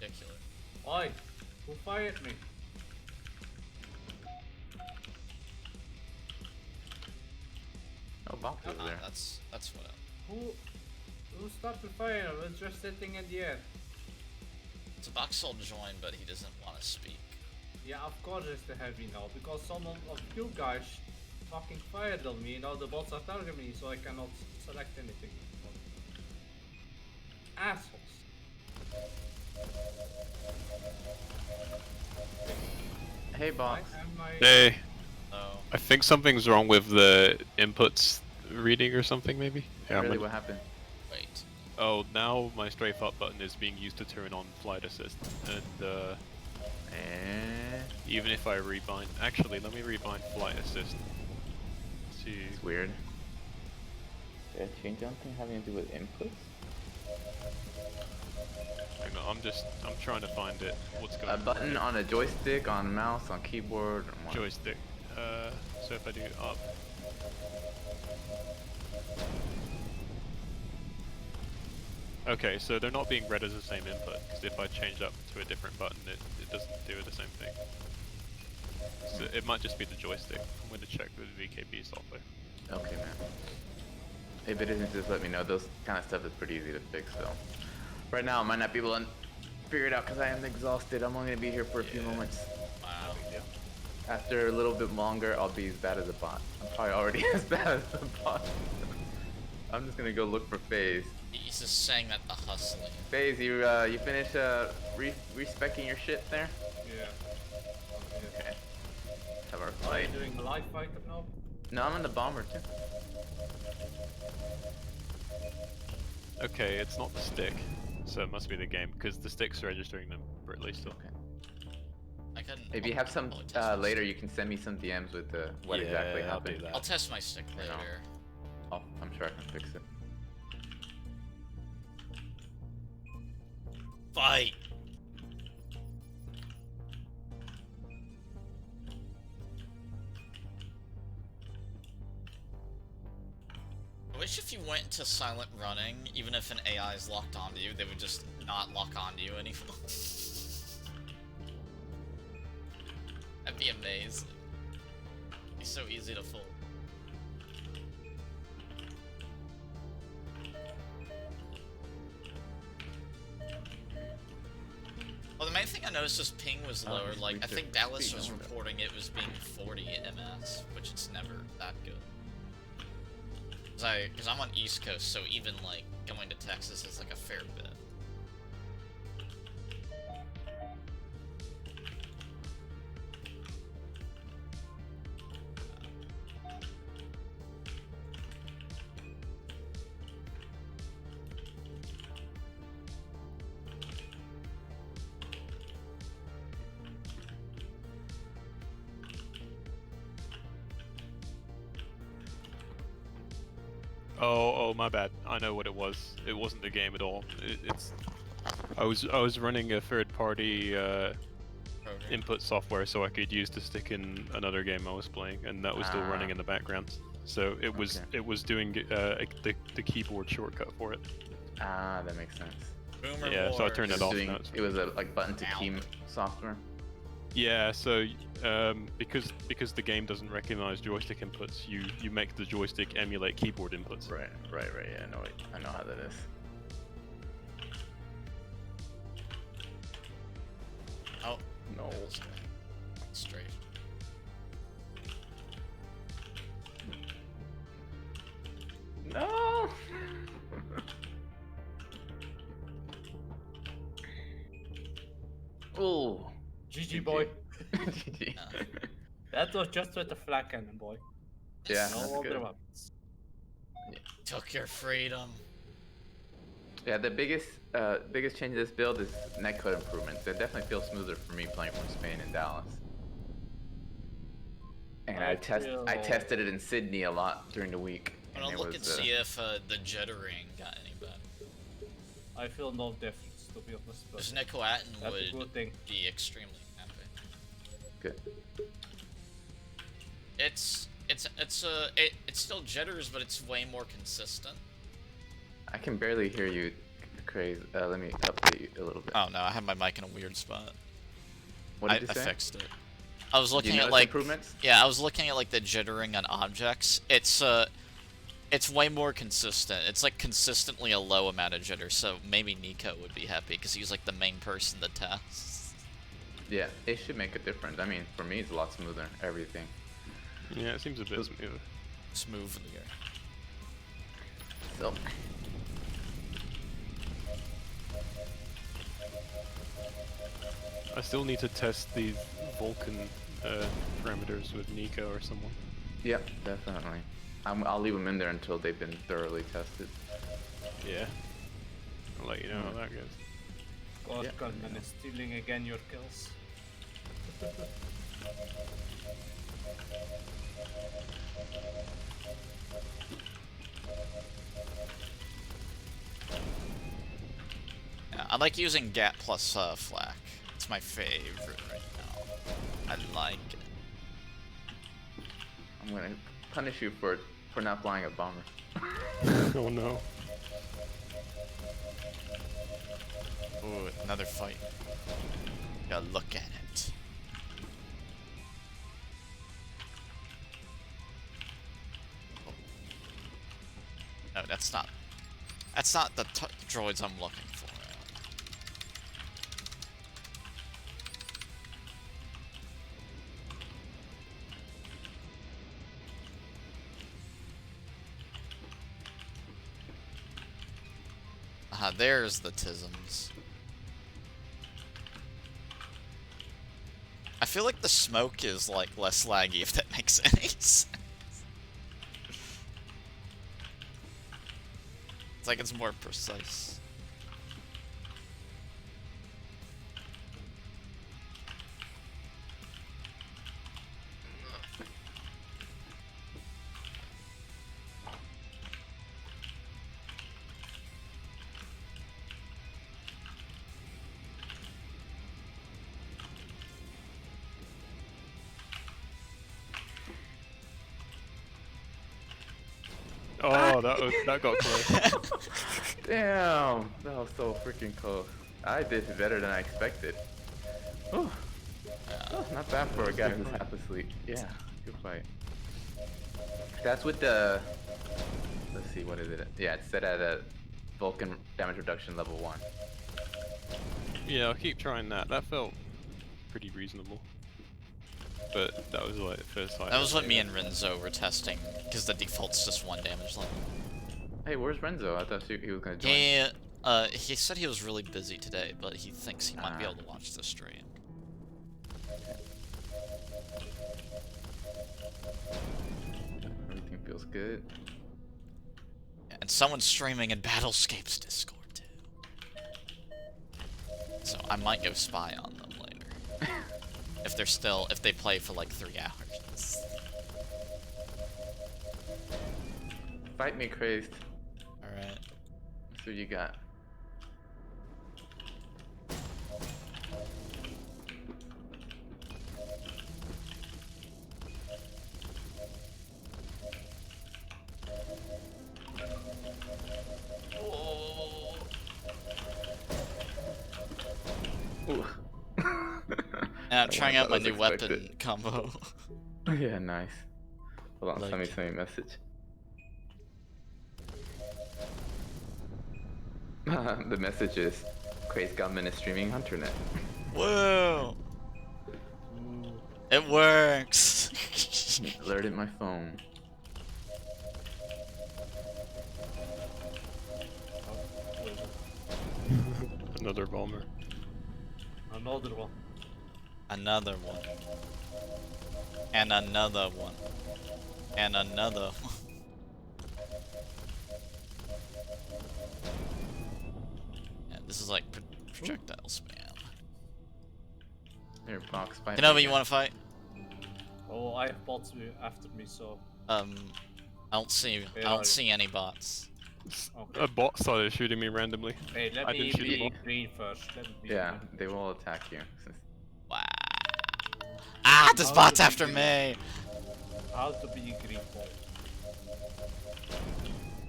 ridiculous. Oi! Who fired me? Oh, box over there. That's what. Who stopped the fire? I was just sitting in the air. It's a Boxel join, but he doesn't want to speak. Yeah, of course it's the heavy now, because some of you guys fucking fired on me. Now the bots are targeting me, so I cannot select anything. Assholes. Hey, box. Hey, Oh, I think something's wrong with the inputs reading or something, maybe? Yeah, Really, what happened? wait. Oh, now my strafe up button is being used to turn on flight assist, and even if I rebind, actually, let me rebind flight assist. To It's weird. Did I change something having to do with inputs? hang on, I'm trying to find it. What's going A on? button on a joystick, on mouse, on keyboard, or what? Joystick. So if I do up. Okay, so they're not being read as the same input, because if I change up to a different button, it doesn't do the same thing. So it might just be the joystick. I'm going to check with VKB software. Okay, man. If it isn't, just let me know. Those kind of stuff is pretty easy to fix, though. Right now, I might not be able to figure it out because I am exhausted. I'm only going to be here for a few moments. Wow. After a little bit longer, I'll be as bad as a bot. I'm probably already as bad as a bot. I'm just going to go look for FaZe. He's just saying that the hustling. FaZe, you finish respecking your shit there? Yeah. Okay. Have our Are fight. you doing the live fight now? No, I'm in the bomber too. Okay, it's not the stick, so it must be the game, because the stick's registering them correctly still. Okay. I couldn't. If you have some I'll test my later, stick. you can send me some DMs with what Yeah, exactly I'll happened. do that. I'll test my stick You know. later. Oh, I'm sure I can fix it. Fight. I wish if you went into silent running, even if an AI is locked onto you, they would just not lock onto you anymore. That'd be amazing. It'd be so easy to fool. Well, the main thing I noticed is ping was lower. just Like, I reach think it. Dallas Speed was number. reporting it was being 40 ms, which it's never that good. Cause I'm on East Coast, so even like going to Texas is like a fair bit. Oh, my bad. I know what it was. It wasn't the game at all. I was running a third-party Program. input software so I could use to stick in another game I was playing, and that was still running in the background. So it was doing the keyboard shortcut for it. Ah, that makes sense. Boomer Yeah, so I turned Wars. it off. Doing, now it's it was a like button to key software. Yeah, so because the game doesn't recognize joystick inputs, you make the joystick emulate keyboard inputs. Right. Yeah, I know how that is. Oh, No. let's go. Straight. No. Oh. GG boy. GG. That was just with the flak cannon boy. Yeah, No that's other good. weapons. Took your freedom. Yeah, the biggest change to this build is netcode improvements. It definitely feels smoother for me playing from Spain and Dallas. And I tested it in Sydney a lot during the week. I'm and gonna it look was, and see if the jittering got any better. I feel no difference to be honest, but Because Nicoatin that's a good would thing. be extremely happy. good. It still jitters, but it's way more consistent. I can barely hear you Craze. Let me update you a little bit. Oh no, I have my mic in a weird spot. What did you I say? fixed it. I was looking you at notice like improvements? yeah, I was looking at like the jittering on objects. It's way more consistent. It's like consistently a low amount of jitter, so maybe Nico would be happy because he's like the main person that tests. Yeah, it should make a difference. I mean, for me, it's a lot smoother. Everything. Yeah, it seems a bit smoother. Smooth here. So. I still need to test these Vulcan parameters with Nico or someone. Yeah, definitely. I'll leave them in there until they've been thoroughly tested. Yeah. I'll let you know how that goes. God, Yeah. Gunman is stealing again your kills. Yeah, I like using GAT plus flak. It's my favorite right now. I like it. I'm gonna punish you for not flying a bomber. Oh no. Ooh, another fight. Gotta look at it. Oh. No, that's not. That's not the droids I'm looking for. There's the Tisms. I feel like the smoke is like less laggy, if that makes any sense. It's like it's more precise. Oh, that got close. Damn, that was so freaking close. I did better than I expected. Oh, not bad for a guy who's half asleep. Yeah, good fight. That's with the. Let's see, what is it? Yeah, it's set at a Vulcan damage reduction level 1. Yeah, I'll keep trying that. That felt pretty reasonable. But that was like the first time. That was what me and Renzo were testing, because the default's just 1 damage level. Hey, where's Renzo? I thought he was gonna join. He said he was really busy today, but he thinks he might be able to watch the stream. Everything feels good. And someone's streaming in Battlescape's Discord too. So I might go spy on them later. if they play for like 3 hours. Fight me, Crazed. Alright. That's what you got. Ooh. And I'm trying out my That was new weapon expected. combo. Yeah, nice. Hold on, Like- send me a message. The message is, Crazed Gunman is streaming HunterNet. Whoa! It works! Alerted my phone. Another bomber. Another one. Another one. And another one. And another one. Yeah, this is like projectile spam. Here, box fight. You know, but you want to fight? Oh, I have bots after me, so. I don't see any bots. Okay. A bot started shooting me randomly. Hey, let I me didn't shoot the be bot. green first. Let me be Yeah, green. they will attack you. Wow. Ah, this How bot's did you after do me! How to be green ball.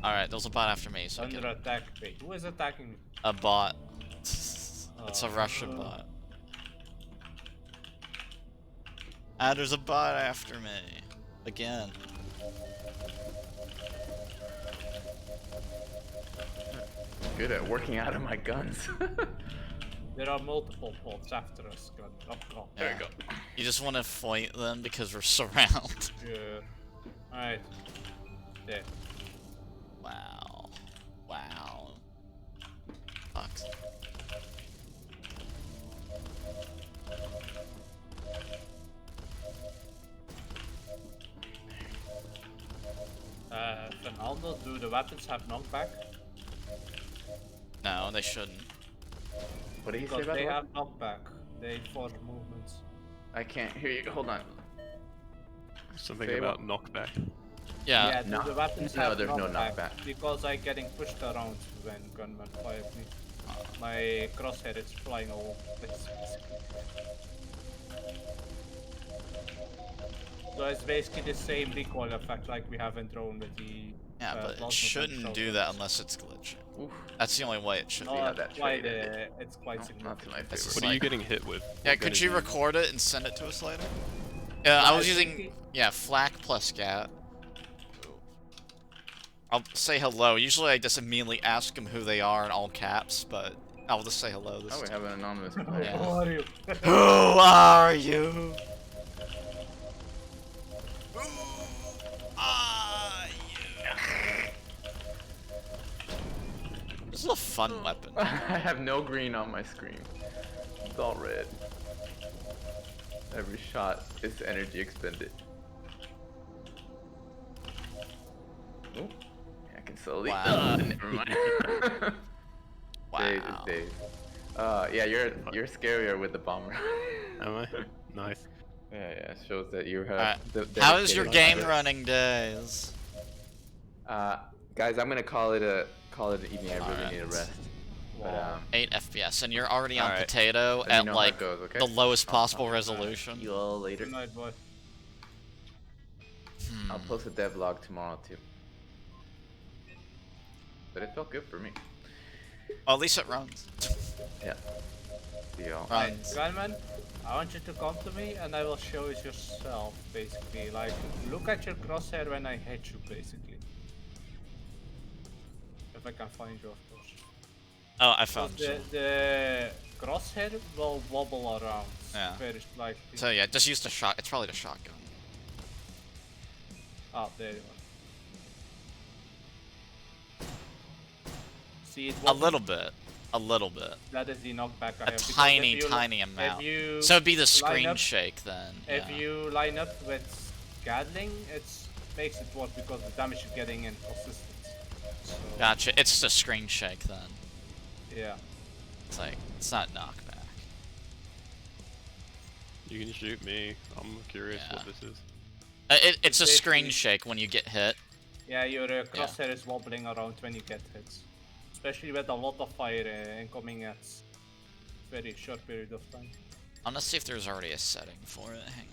Alright, there's a bot after me, so I Under can... attack. Wait, who is attacking me? A bot. It's a Russian bot. Ah, there's a bot after me. Again. Good at working out of my guns. There are multiple bots after us. God, oh, God. There you go. You just want to fight them because we're surrounded. Yeah. Alright. There. Wow. Wow. Fuck. Fernando, do the weapons have knockback? No, they shouldn't. What did he say Because about they the have weapon? knockback. They force movements. I can't hear you. Hold on. Something Say about knockback. Yeah. Do no. the weapons No, have there's no knockback? knockback. Because I'm getting pushed around when gunmen fire me. My crosshair is flying all over the place. So it's basically the same recoil effect like we have in drone with the. Yeah, but it plasma shouldn't do shotguns. that unless it's glitching. Oof. That's the only way it should No, be. Yeah, that it's quite, trait, it's quite Not significant. my This favorite. is What are you like- getting hit with? Yeah, What could gun you are you- record it and send it to us later? Yeah, I Yeah, was I using, think yeah, flak plus gat. I'll say hello. Usually I just immediately ask them who they are in all caps, but I'll just say hello this Oh, we time. have an anonymous Who player. Yeah. are you? Who are you? Who are you? This is a fun weapon. I have no green on my screen. It's all red. Every shot is energy expended. Oh, I can slowly. Wow. Never mind. Days Wow. is days. Yeah, you're scarier with the bomber. Am I? Nice. Yeah, it shows that you have. Alright. How is your dedicated game effort. running days? Guys, I'm gonna call it an evening. I really Alright. need a rest. But Wow. 8 FPS, and you're already on Alright. potato Let me at know how it like goes, okay? the lowest possible I'll resolution. see you all later. Good night, boy. I'll post a devlog tomorrow too. But it felt good for me. Well, at least it runs. Yeah. See y'all. Runs. Gunman, I want you to come to me and I will show you yourself, basically. Like, look at your crosshair when I hit you, basically. If I can find you, of course. Oh, I found you. The crosshair will wobble around. Yeah. Very slightly. So yeah, just use the shot. It's probably the shotgun. Oh, there you are. See it A wobble? little bit. A little bit. That is the knockback I A have. because tiny, if you- tiny amount. If you So it'd be the line screen up- shake then. If Yeah. you line up with Gatling, it makes it worse because the damage you're getting in consistent. So, Gotcha. It's the screen shake then. yeah. It's like, it's not knockback. You can shoot me. I'm curious Yeah. what this is. It's a screen basically- shake when you get hit. Yeah, your crosshair is wobbling around when you get hits. Especially with a lot of fire incoming at very short period of time. I'm gonna see if there's already a setting for it. Hang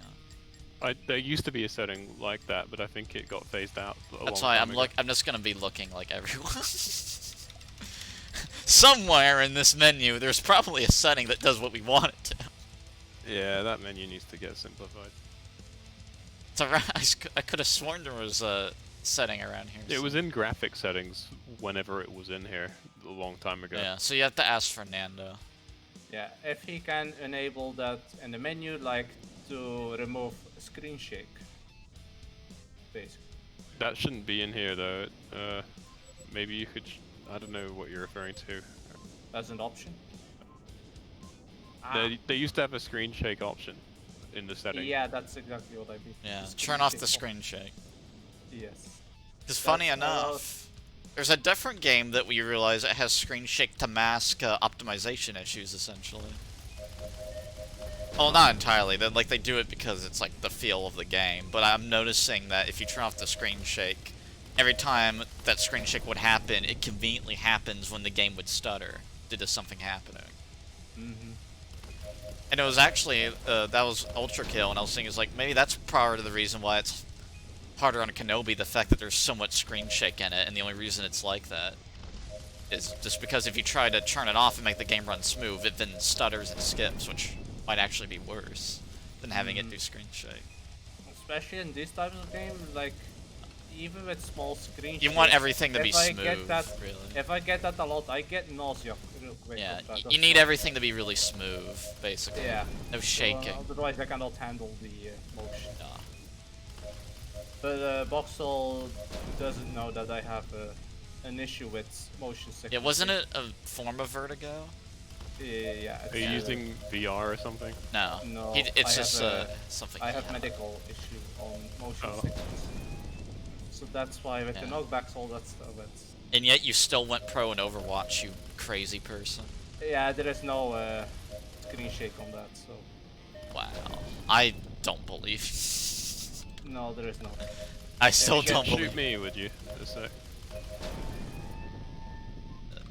on. There used to be a setting like that, but I think it got phased out. That's why I'm just gonna be looking like everyone. Somewhere in this menu, there's probably a setting that does what we want it to. Yeah, that menu needs to get simplified. It's around, I could have sworn there was a setting around here. It was in graphic settings whenever it was in here a long time ago. Yeah, so you have to ask Fernando. Yeah, if he can enable that in the menu, like to remove screen shake. Basically. That shouldn't be in here though. Maybe you could. I don't know what you're referring to. As an option. Ah, They used to have a screen shake option in the setting. yeah, that's exactly what I mean. Yeah, The turn off shake the screen shake. Yes. Because funny That's enough, there's a different game that we realize it has screen shake to mask optimization issues, essentially. Well, not entirely. They do it because it's like the feel of the game. But I'm noticing that if you turn off the screen shake, every time that screen shake would happen, it conveniently happens when the game would stutter due to something happening. Mm-hmm. And it was actually, that was Ultra Kill, and I was thinking, it's like, maybe that's part of the reason why it's harder on Kenobi the fact that there's so much screen shake in it, and the only reason it's like that is just because if you try to turn it off and make the game run smooth, it then stutters and skips, which might actually be worse than having it do screen shake. Especially in this type of game, like even with small screen. You want everything to be if I smooth, get that, really. If I get that a lot, I get nausea real quick. Yeah, of that. you That's need why- everything to be really smooth, basically. Yeah. No shaking. Otherwise, I cannot handle the motion. Nah. But Boxel doesn't know that I have an issue with motion sickness. Yeah, wasn't it a form of vertigo? Yeah. Are you using VR or something? No. No, It's I just have something. I he have had. medical issue on motion Oh. sickness. So that's why with the Yeah. knockbacks, all that stuff. And yet you still went pro in Overwatch, you crazy person. Yeah, there is no screen shake on that, so Wow. I don't believe. no, there is no. I still you don't Shoot believe. me, would you? A sec.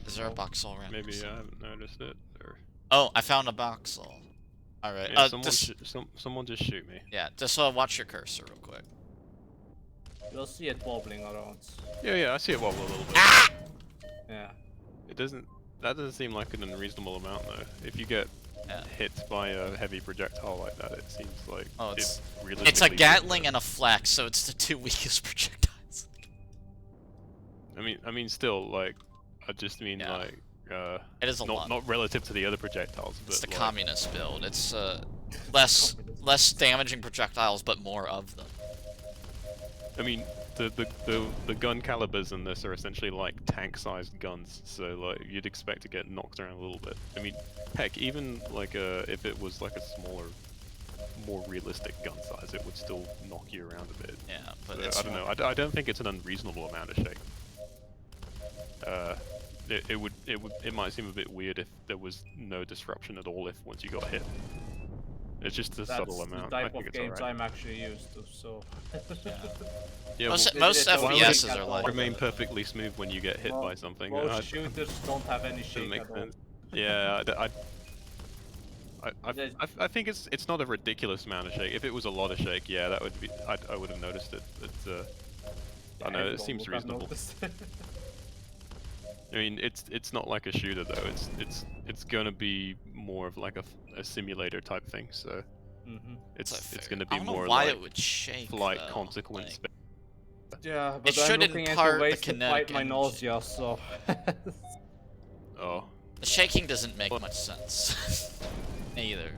Is there a Boxel around? Maybe I haven't noticed it. Or Oh, I found a Boxel. Alright, yeah, someone, just, someone just shoot me. yeah, just watch your cursor real quick. You'll see it wobbling around. Yeah, I see it wobble a little bit. Ah! Yeah. It doesn't. That doesn't seem like an unreasonable amount though. If you get Yeah. hit by a heavy projectile like that, it seems like Oh, it's a realistically Gatling and a Flex, so it's the two weakest projectiles. I mean, still like, I just mean Yeah. like, It is a lot. not relative to the other projectiles, but It's the like, communist build. It's less damaging projectiles, but more of them. I mean, the gun calibers in this are essentially like tank-sized guns, so like you'd expect to get knocked around a little bit. I mean, heck, even like if it was like a smaller, more realistic gun size, it would still knock you around a bit. Yeah, but So, it's I don't know. I don't think it's an unreasonable amount of shake. It might seem a bit weird if there was no disruption at all if once you got hit. It's just a That's subtle amount. the I type think of it's games alright. I'm actually used to, so. Yeah, Most, well, most Why would it FPSs get are all like remain that. perfectly smooth when you get hit by something. Most I- shooters don't have any doesn't shake make at all. sense. Yeah, There's- I think it's not a ridiculous amount of shake. If it was a lot of shake, yeah, that would be. I would have noticed it. But I know it Everyone seems would have reasonable. noticed. I mean, it's not like a shooter though. It's gonna be more of like a simulator type thing. So Mhm. it's fair. gonna I be don't know more why like it would shake. flight though. consequence. Like, Yeah, but It I'm should looking impart into the ways to kinetic fight my energy. nausea, so. Oh, the shaking doesn't make much sense. Either.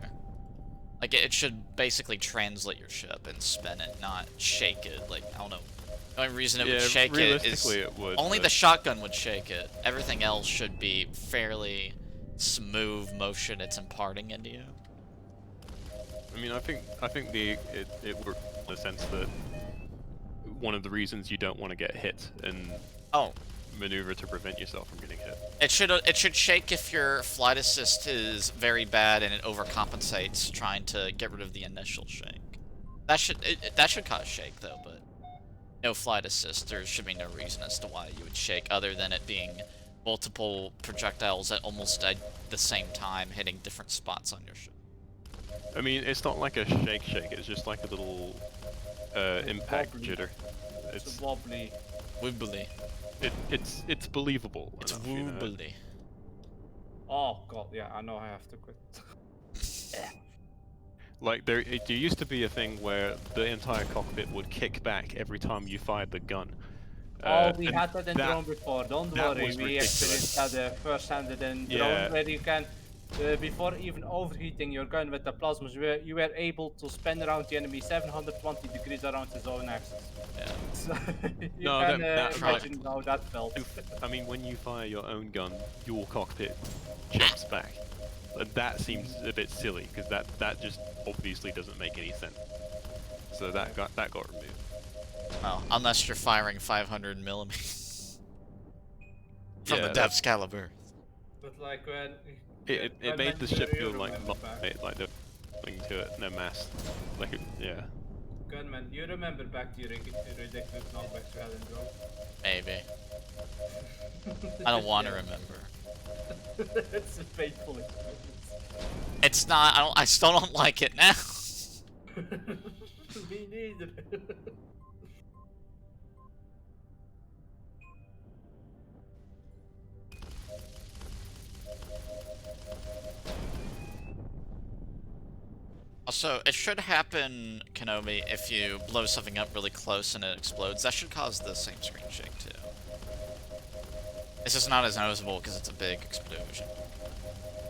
Like it should basically translate your ship and spin it, not shake it. Like I don't know. The only reason it yeah. would shake it is Realistically, it would. only but- the shotgun would shake it. Everything else should be fairly smooth motion it's imparting into you. I mean, I think it works in the sense that one of the reasons you don't want to get hit and Oh, maneuver to prevent yourself from getting hit. it should shake if your flight assist is very bad and it overcompensates trying to get rid of the initial shake. That should cause shake though, but no flight assist. There should be no reason as to why you would shake other than it being multiple projectiles at almost the same time hitting different spots on your ship. I mean, it's not like a shake. It's just like a little impact wobbly. jitter. It's It's wobbly. Woobly. it's believable. It's enough, you know? woobly. Oh god, yeah, I know I have to quit. Like there used to be a thing where the entire cockpit would kick back every time you fired the gun. We and had that in that- drone before, don't that worry, was we ridiculous. experienced that first-hand in Yeah. drone where you can, before even overheating your gun with the plasmas, you were able to spin around the enemy 720 degrees around his own axis. Yeah. So you No, can that's right. imagine how that felt. I mean, when you fire your own gun, your cockpit jumps back. And that seems a bit silly because that just obviously doesn't make any sense. So that got removed. Well, unless you're firing 500 millimeters from Yeah, the depths caliber. But like when... It made the ship feel like Gunman, like the thing to it, no mass. Like yeah. Gunman, you remember back to your ridiculous knockbacks you had in drone? Maybe. I don't want to remember. It's a painful experience. It's not. I still don't like it now. Me neither. Also, it should happen, Kenobi, if you blow something up really close and it explodes. That should cause the same screen shake too. It's just not as noticeable because it's a big explosion.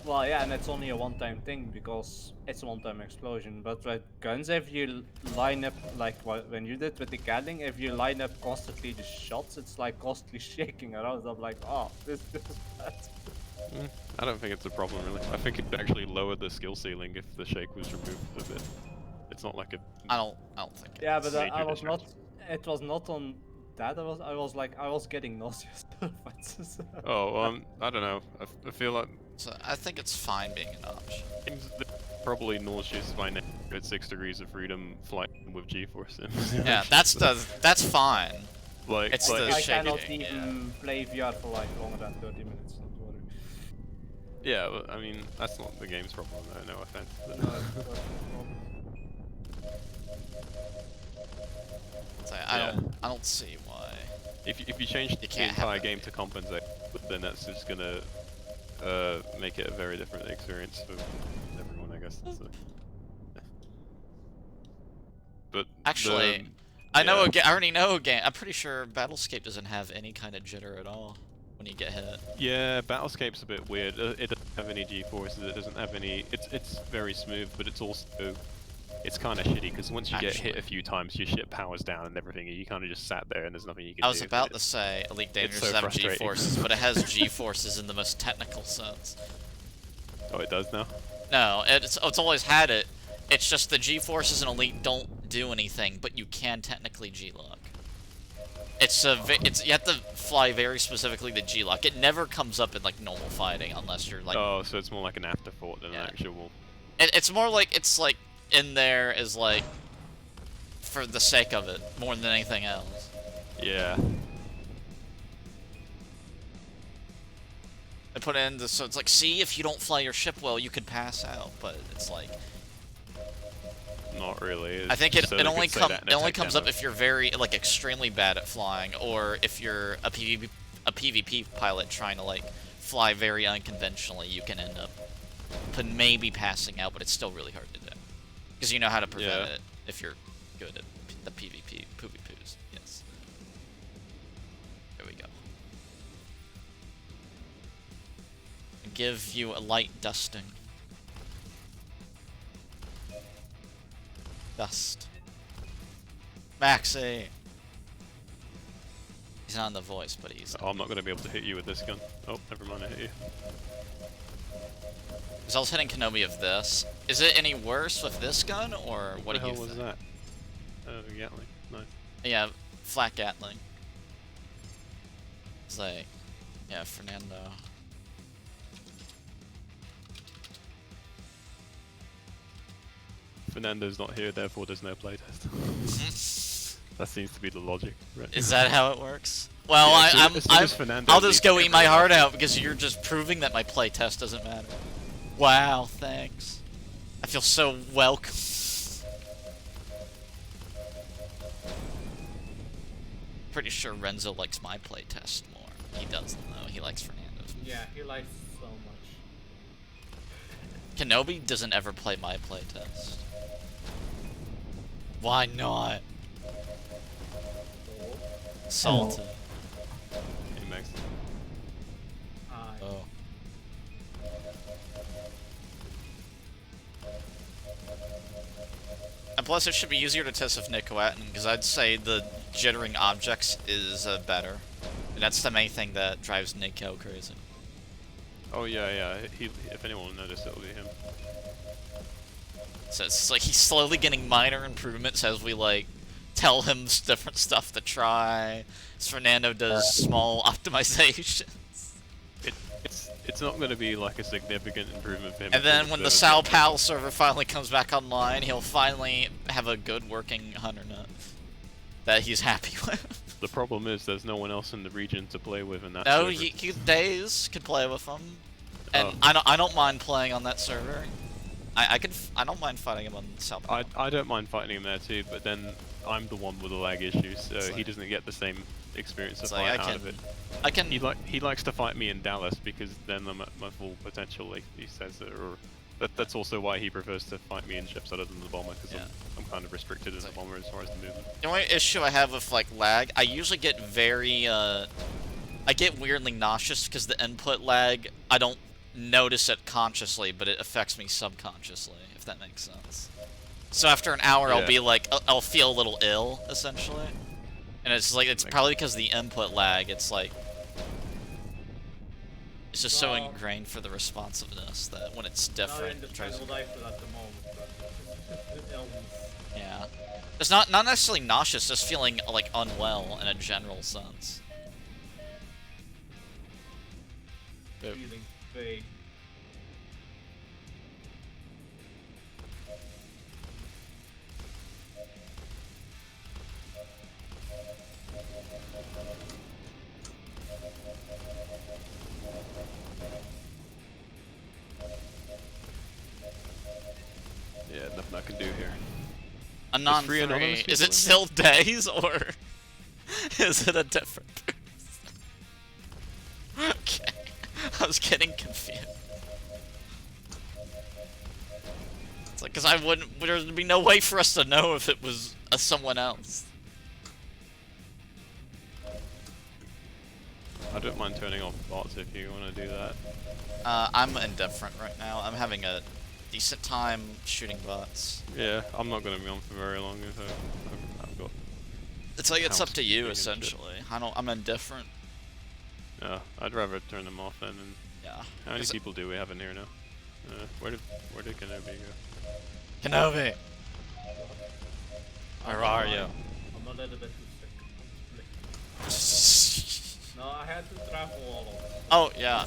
Well, yeah, and it's only a one-time thing because it's a one-time explosion. But with guns, if you line up like when you did with the Gatling, if you line up constantly the shots, it's like constantly shaking around. I'm like, oh, this is bad. I don't think it's a problem really. I think it actually lowered the skill ceiling if the shake was removed a bit. It's not like a. I don't think. Yeah, but Major I was not. distraction. It was not on that. I was getting nauseous. Oh, I don't know. I feel like So I think it's fine being an option. games that are probably nauseous by now at 6 degrees of freedom flight with G-force sims. Yeah, that's fine. like, it's like the I shaking, cannot yeah. even play VR for like longer than 30 minutes. Don't worry. yeah. Well, I mean, that's not the game's problem though. No offense. But No, it's not a problem. It's like, Yeah. I don't see why. if you change the can't have entire that game be- to compensate, then that's just gonna make it a very different experience for everyone, I guess. So. But Actually, I already know a game. I'm pretty sure Battlescape doesn't have any kind of jitter at all when you get hit. yeah, Battlescape's a bit weird. It doesn't have any G-forces. It doesn't have any. It's very smooth, but it's also kind of shitty because once you get hit Actually. a few times, your ship powers down and everything, and you kind of just sat there and there's nothing you can do. I was about to say Elite Dangerous so doesn't have frustrating. G-forces, but it has G-forces in the most technical sense. Oh, it does now. No, it's always had it. It's just the G-forces in Elite don't do anything, but you can technically G-lock. It's you have to fly very specifically the G-lock. It never comes up in like normal fighting unless you're like. Oh, so it's more like an afterthought than Yeah. an actual. It's more like it's like in there is like for the sake of it more than anything else. Yeah. I put it in the, so it's like, see, if you don't fly your ship well, you could pass out, but it's like. Not really. I think It's so it they only could say that in a tech comes demo. up if you're very like extremely bad at flying, or if you're a PvP pilot trying to like fly very unconventionally. You can end up maybe passing out, but it's still really hard to do because you know how to prevent Yeah. it if you're good at the PvP poopy poos. Yes. There we go. Give you a light dusting. Dust. Maxie! He's not in the voice, but he's... Oh, I'm not going to be able to hit you with this gun. Oh, never mind, I hit you. Because I was hitting Kenobi of this. Is it any worse with this gun, or what the do you hell was think? that? Oh, Gatling. No. Yeah, flat Gatling. It's like... Yeah, Fernando. Fernando's not here, therefore there's no playtest. That seems to be the logic, right? Is that how it works? Well, Yeah, as soon as Fernando I'll just go leaves, eat my everyone heart else- out because you're just proving that my playtest doesn't matter. Wow, thanks. I feel so welcome. Pretty sure Renzo likes my playtest more. He doesn't though. He likes Fernando's. Yeah, he likes so much. Kenobi doesn't ever play my playtest. Why not? Salted. Hey, Max. Oh. And plus, it should be easier to test with Nicoatin, because I'd say the jittering objects is better. And that's the main thing that drives Nico crazy. Oh yeah, yeah. If anyone will notice, it'll be him. So it's like he's slowly getting minor improvements as we like tell him different stuff to try. As Fernando does small optimizations. It's not going to be like a significant improvement for him. And then until when the server Sao gets Paulo server finally comes back online, he'll finally have a good working hunter nut that he's happy with. The problem is there's no one else in the region to play with, and that's No, Days could play with him, and Oh. I don't mind playing on that server. I don't mind fighting him on Sao Paulo. I don't mind fighting him there too, but then I'm the one with the lag issues, so It's he like- doesn't get the same experience of It's like fight out of it. I can He likes to fight me in Dallas because then I'm at my full potential, like he says, or That's also why he prefers to fight me in ships other than the bomber, because Yeah. I'm kind of restricted in the bomber as far as the movement. The only issue I have with like lag, I usually get very I get weirdly nauseous because the input lag, I don't notice it consciously, but it affects me subconsciously, if that makes sense. So after an hour, I'll Yeah. be like, I'll feel a little ill, essentially. And it's like, it's probably because of the input lag, it's like, it's just so Well- ingrained for the responsiveness that when it's Now you're in different, the it tries final to... life at the moment. But illness. Yeah. It's not necessarily nauseous, just feeling, like, unwell in a general sense. Yep. Feeling vague. Yeah, nothing I can do here. A There's non three anonymous Is people it in still days, or is it a different person? Okay. I was getting confused. It's like, because I wouldn't, there'd be no way for us to know if it was someone else. I don't mind turning off bots if you want to do that. I'm indifferent right now. I'm having a decent time shooting bots. Yeah, I'm not going to be on for very long if I've got... It's like, it's up to you, Housekeeping and shit. essentially. I'm indifferent. Yeah, I'd rather turn them off then. And Yeah. how many 'Cause- people do we have in here now? Where did Kenobi go? Kenobi! Where are you? I'm a little bit too sick. No, I had to travel all over. Oh, yeah.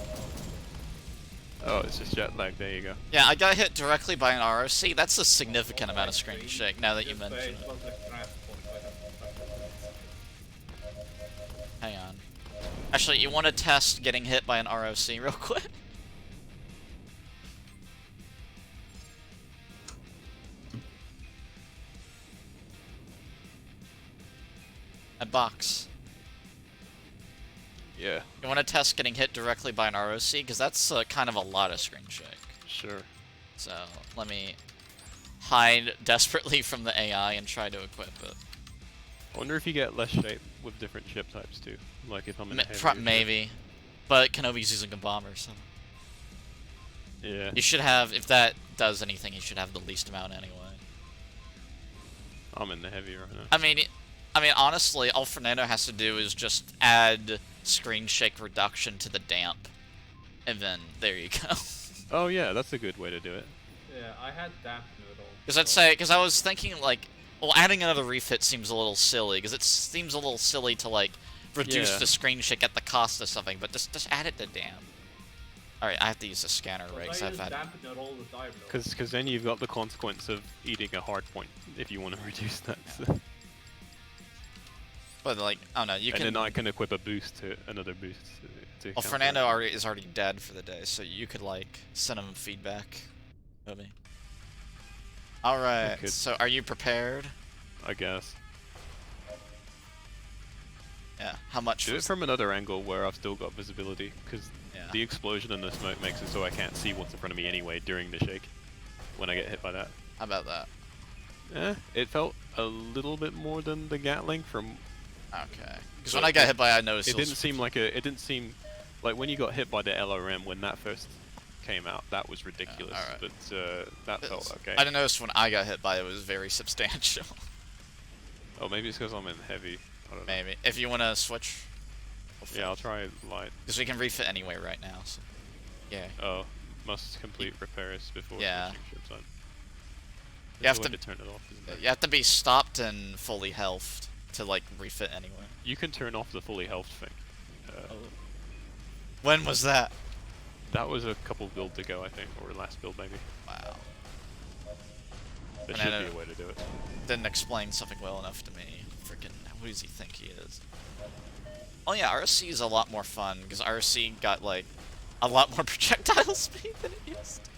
Oh, it's just jet lag. There you go. Yeah, I got hit directly by an ROC. That's a significant amount of screen Actually, shake, now that you this mention way it. was like transport, I have- Hang on. Actually, you want to test getting hit by an ROC real quick? A box. Yeah, You want to test getting hit directly by an ROC? Because that's kind of a lot of screen shake. sure. So, let me hide desperately from the AI and try to equip it. I wonder if you get less shape with different ship types too. Like if I'm in a heavier ship. Maybe. But Kenobi's using a bomber, so... Yeah. You should have, if that does anything, you should have the least amount anyway. I'm in the heavy right now. I mean, honestly, all Fernando has to do is just add screen shake reduction to the damp. And then, there you go. Oh yeah, that's a good way to do it. Yeah, I had damp noodle. Because I was thinking, like, well, adding another refit seems a little silly, because it seems a little silly to, like, reduce Yeah. the screen shake at the cost of something, but just add it to damp. Alright, I have to use a scanner rig, I so I've use had... damp noodle all the time though. Because then you've got the consequence of eating a hard point if you want to reduce that. So. But, like, I don't know, you And can... then I can equip a boost to another boost to Well, counter Fernando it. is already dead for the day, so you could, like, send him feedback. Maybe. Alright, could. so are you prepared? I guess. Yeah, how much Do it was... from another angle where I've still got visibility, because Yeah. the explosion and the smoke makes it so I can't see what's in front of me anyway during the shake when I get hit by that. How about that? It felt a little bit more than the Gatling from... Okay. Because But when I got it- hit by it, I noticed It was- didn't seem like a... It didn't seem... Like, when you got hit by the LRM when that first came out, that was ridiculous. alright. But, that felt okay. I noticed when I got hit by it, it was very substantial. Oh, maybe it's because I'm in heavy. I don't know. Maybe. If you want to switch... Yeah, I'll try light. Because we can refit anyway right now, so... Yeah. Oh, must complete repairs before Yeah. switching ships on. You have There's a way to- turn it off, isn't there? You have to be stopped and fully healthed to, like, refit anyway. You can turn off the fully health thing. When was that? That was a couple builds ago, I think, or last build maybe. Wow. There And should I be a know- way to do it. Didn't explain something well enough to me. Freaking, who does he think he is? Oh yeah, RC is a lot more fun, because RC got, like, a lot more projectile speed than it used to.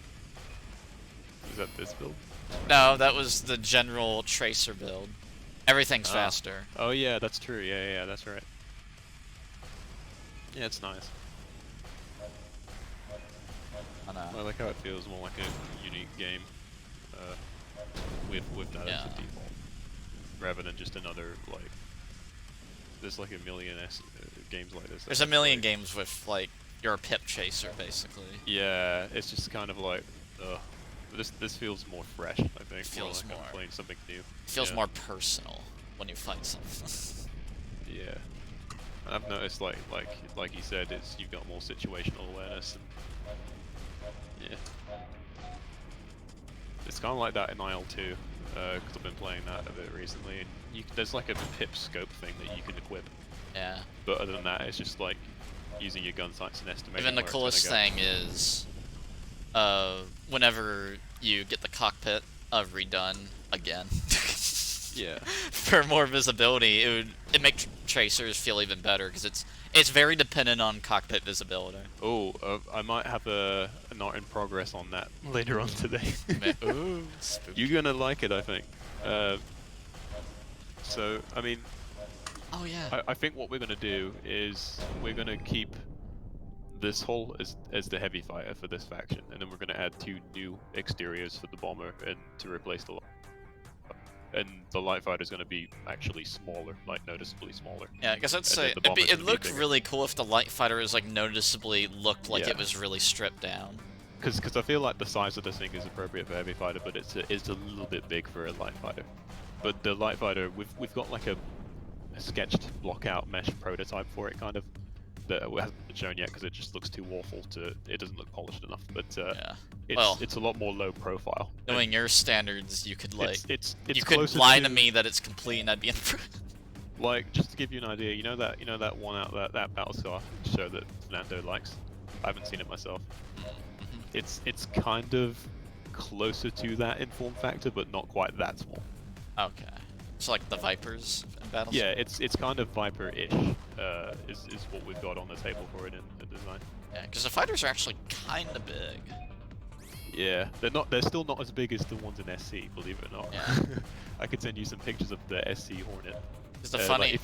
Is that this build? No, that was the general Tracer build. Everything's Ah. faster. Oh yeah, that's true. Yeah, that's right. Yeah, it's nice. I don't I like how it feels more like a unique game with that as a default, rather than just another like. There's like a million games like this. There's a million games with like you're a pip chaser basically. Yeah, it's just kind of like, this feels more fresh. I think. Feels like more. I'm playing something new. It feels Yeah. more personal when you fight something. Yeah. And I've noticed like you said, it's you've got more situational awareness. And, yeah. It's kind of like that in IL-2, because I've been playing that a bit recently. And there's like a pip scope thing that you can equip, Yeah. but other than that, it's just like using your gun sights and estimating. Even the where it's coolest gonna thing is, whenever you get the cockpit redone again, go. Yeah. for more visibility, it makes tracers feel even better because it's very dependent on cockpit visibility. Oh, I might have an art in progress on that later on today. Ooh, spooky. You're gonna like it, I think. So, I mean, Oh yeah. I think what we're gonna do is we're gonna keep this hull as the heavy fighter for this faction, and then we're gonna add 2 new exteriors for the bomber and to replace the. And the light fighter is gonna be actually smaller, like noticeably smaller. Yeah, because I'd And say then the bomber's it gonna be looked bigger. really cool if the light fighter is like noticeably looked like Yeah. it was really stripped down. Because I feel like the size of this thing is appropriate for heavy fighter, but it's a little bit big for a light fighter. But the light fighter, we've got like a sketched block out mesh prototype for it, kind of, that hasn't been shown yet because it just looks too awful it doesn't look polished enough. But Yeah. it's Well, it's a lot more low profile. knowing your standards, you could like it's you could closer lie to me that it's complete and I'd be in front. Like, just to give you an idea, you know that one out that Battlestar show that Fernando likes. I haven't seen it myself. It's kind of closer to that in form factor, but not quite that small. Okay. So like the Vipers in Battles? Yeah, it's kind of Viper-ish. Is what we've got on the table for it in the design. Yeah, because the fighters are actually kind of big. Yeah, they're still not as big as the ones in SC, believe it or not. Yeah. I could send you some pictures of the SC Hornet. Because the Like, funny,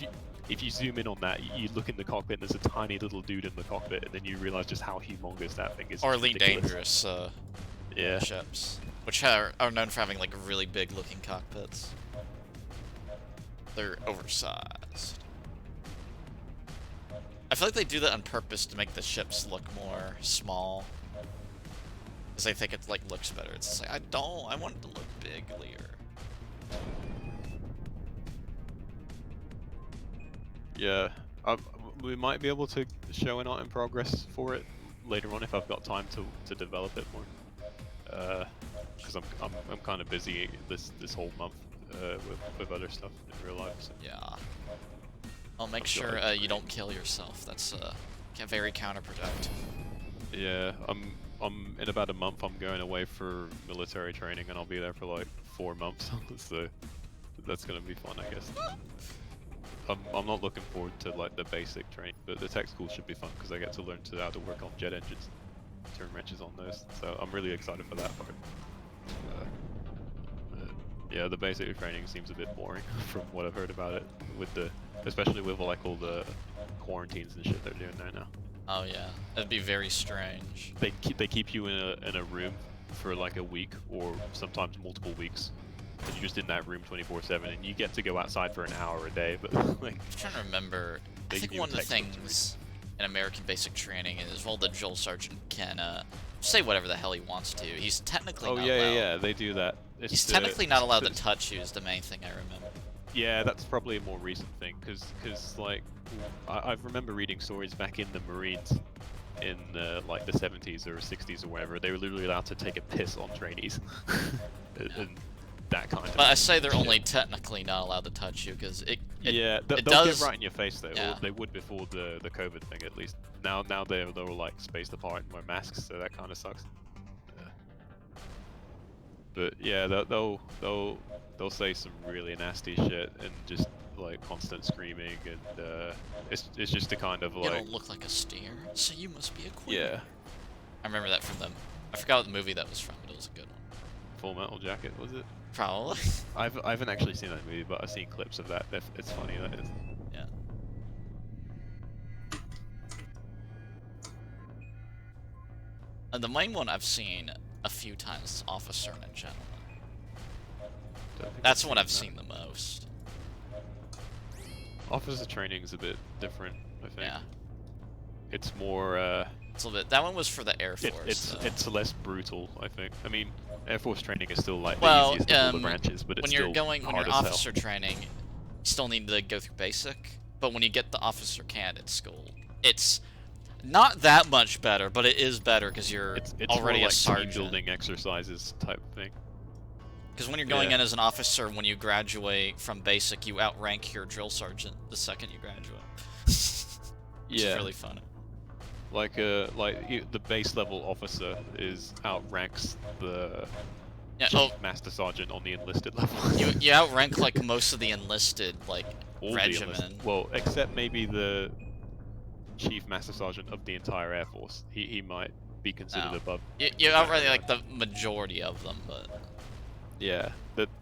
if you zoom in on that, you look in the cockpit, and there's a tiny little dude in the cockpit, and then you realize just how humongous that thing is. or It's Elite ridiculous. Dangerous Yeah. ships, which are known for having like really big looking cockpits. They're oversized. I feel like they do that on purpose to make the ships look more small. Because they think it like looks better. It's just like, I want it to look biglier. Yeah, we might be able to show an art in progress for it later on if I've got time to develop it more. Because I'm kind of busy this whole month with other stuff in real life. So. Yeah. I'll make I'm sure sorry. you don't kill yourself. That's very counterproductive. Yeah, I'm in about a month. I'm going away for military training, and I'll be there for like 4 months. So that's gonna be fun, I guess. I'm not looking forward to like the basic training, but the tech school should be fun because I get to learn how to work on jet engines, turn wrenches on those. So I'm really excited for that part. Yeah, the basic training seems a bit boring from what I've heard about it, especially with like all the quarantines and shit they're doing there now. Oh yeah, that'd be very strange. They keep you in a room for like a week or sometimes multiple weeks, and you're just in that room 24/7, and you get to go outside for an hour a day. But like, I'm trying to remember. I They think give you one of the textbooks every things in American basic training is, well, the drill sergeant can say whatever the hell he wants to. He's technically oh not yeah, allowed. yeah, they do that. It's He's the- technically not allowed to it's- touch you. Is the main thing I remember. Yeah, that's probably a more recent thing, because like I remember reading stories back in the Marines in like the 70s or 60s or whatever. They were literally allowed to take a piss on trainees and that kind of. But I say they're shit. only technically not allowed to touch you because Yeah, they'll does- get right in your face though. Yeah. Or they would before the COVID thing at least. Now they're all like spaced apart and wear masks, so that kind of sucks. But yeah, they'll say some really nasty shit and just like constant screaming, and it's just a kind of you like don't look like a steer, so you must be a queen. yeah, I remember that from them. I forgot what the movie that was from, but it was a good one. Full Metal Jacket was it? Probably. I haven't actually seen that movie, but I've seen clips of that. It's funny, that is. Yeah. The main one I've seen a few times is Officer and Gentleman. That's the one I've seen the most. Officer training is a bit different, I think. Yeah. It's more, It's a little bit. That one was for the Air Force. it's less brutal, I think. I mean, Air Force training is still like Well, the easiest of all the branches, but it's when you're still when hard you're as hell. officer training, you still need to go through basic. But when you get the officer candidate school, it's not that much better, but it is better because you're It's already more a like sergeant. team building exercises type thing. Because when you're going Yeah. in as an officer, when you graduate from basic, you outrank your drill sergeant the second you graduate. Which is really fun. Like the base level officer outranks the Yeah, chief master sergeant on the enlisted level. you outrank like most of the enlisted like All the regimen. enlisted- well, except maybe the chief master sergeant of the entire Air Force. He might be considered Oh. above. You outrank like the majority of them, but Yeah,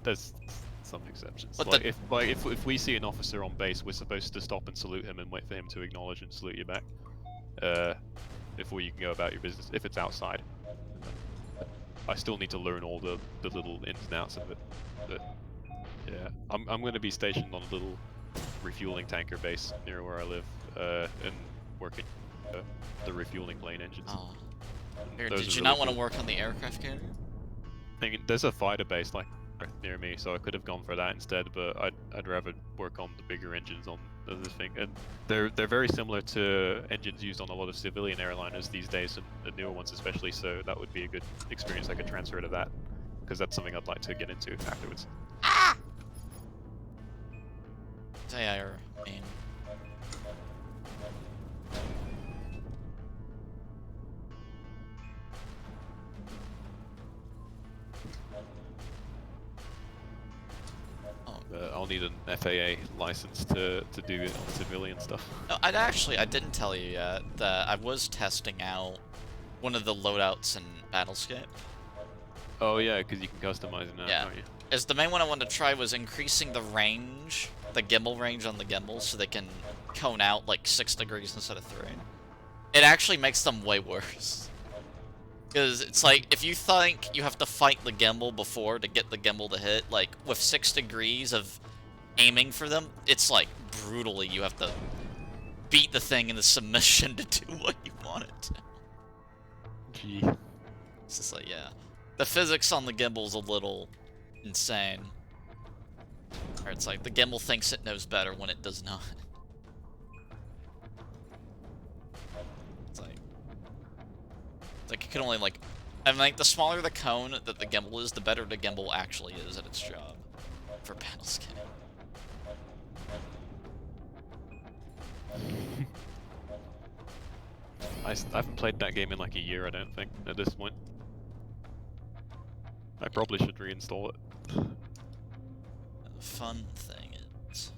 there's some exceptions. But Like if we see an officer on base, we're supposed to stop and salute him and wait for him to acknowledge and salute you back, before you can go about your business. If it's outside, I still need to learn all the little ins and outs of it. But yeah, I'm going to be stationed on a little refueling tanker base near where I live, and working the refueling plane engines. oh. Here, Those did are you really not want to cool. work on the aircraft carrier? There's a fighter base like near me, so I could have gone for that instead. But I'd rather work on the bigger engines on this thing, and they're very similar to engines used on a lot of civilian airliners these days, and the newer ones especially. So that would be a good experience. I could transfer to that because that's something I'd like to get into afterwards. Say I mean. I'll need an FAA license to do it on civilian stuff. No, I didn't tell you yet that I was testing out one of the loadouts in Battlescape. Oh yeah, because you can customize it now, Yeah. can't you? As the main one I wanted to try was increasing the range, the gimbal range on the gimbals, so they can cone out like 6 degrees instead of 3. It actually makes them way worse. Because it's like, if you think you have to fight the gimbal before to get the gimbal to hit, like, with 6 degrees of aiming for them, it's like, brutally, you have to beat the thing into submission to do what you want it to. Gee. It's just like, yeah. The physics on the gimbal's a little insane. Or it's like, the gimbal thinks it knows better when it does not. It's like it can only like, I mean, like the smaller the cone that the gimbal is, the better the gimbal actually is at its job for Battlescape. I haven't played that game in like a year, I don't think, at this point. I probably should reinstall it. The fun thing is,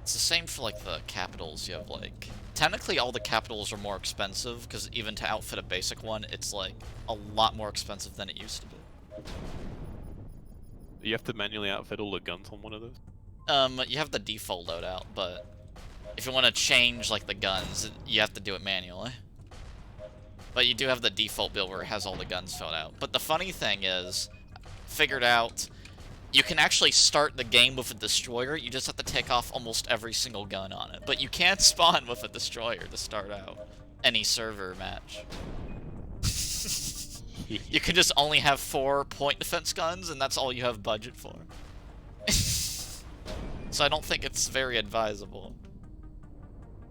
it's the same for like the capitals. You have like, technically all the capitals are more expensive because even to outfit a basic one, it's like a lot more expensive than it used to be. You have to manually outfit all the guns on one of those? You have the default loadout, but if you want to change like the guns, you have to do it manually. But you do have the default build where it has all the guns filled out. But the funny thing is, figured out, you can actually start the game with a destroyer, you just have to take off almost every single gun on it. But you can't spawn with a destroyer to start out any server match. You can just only have 4 point defense guns, and that's all you have budget for. So I don't think it's very advisable.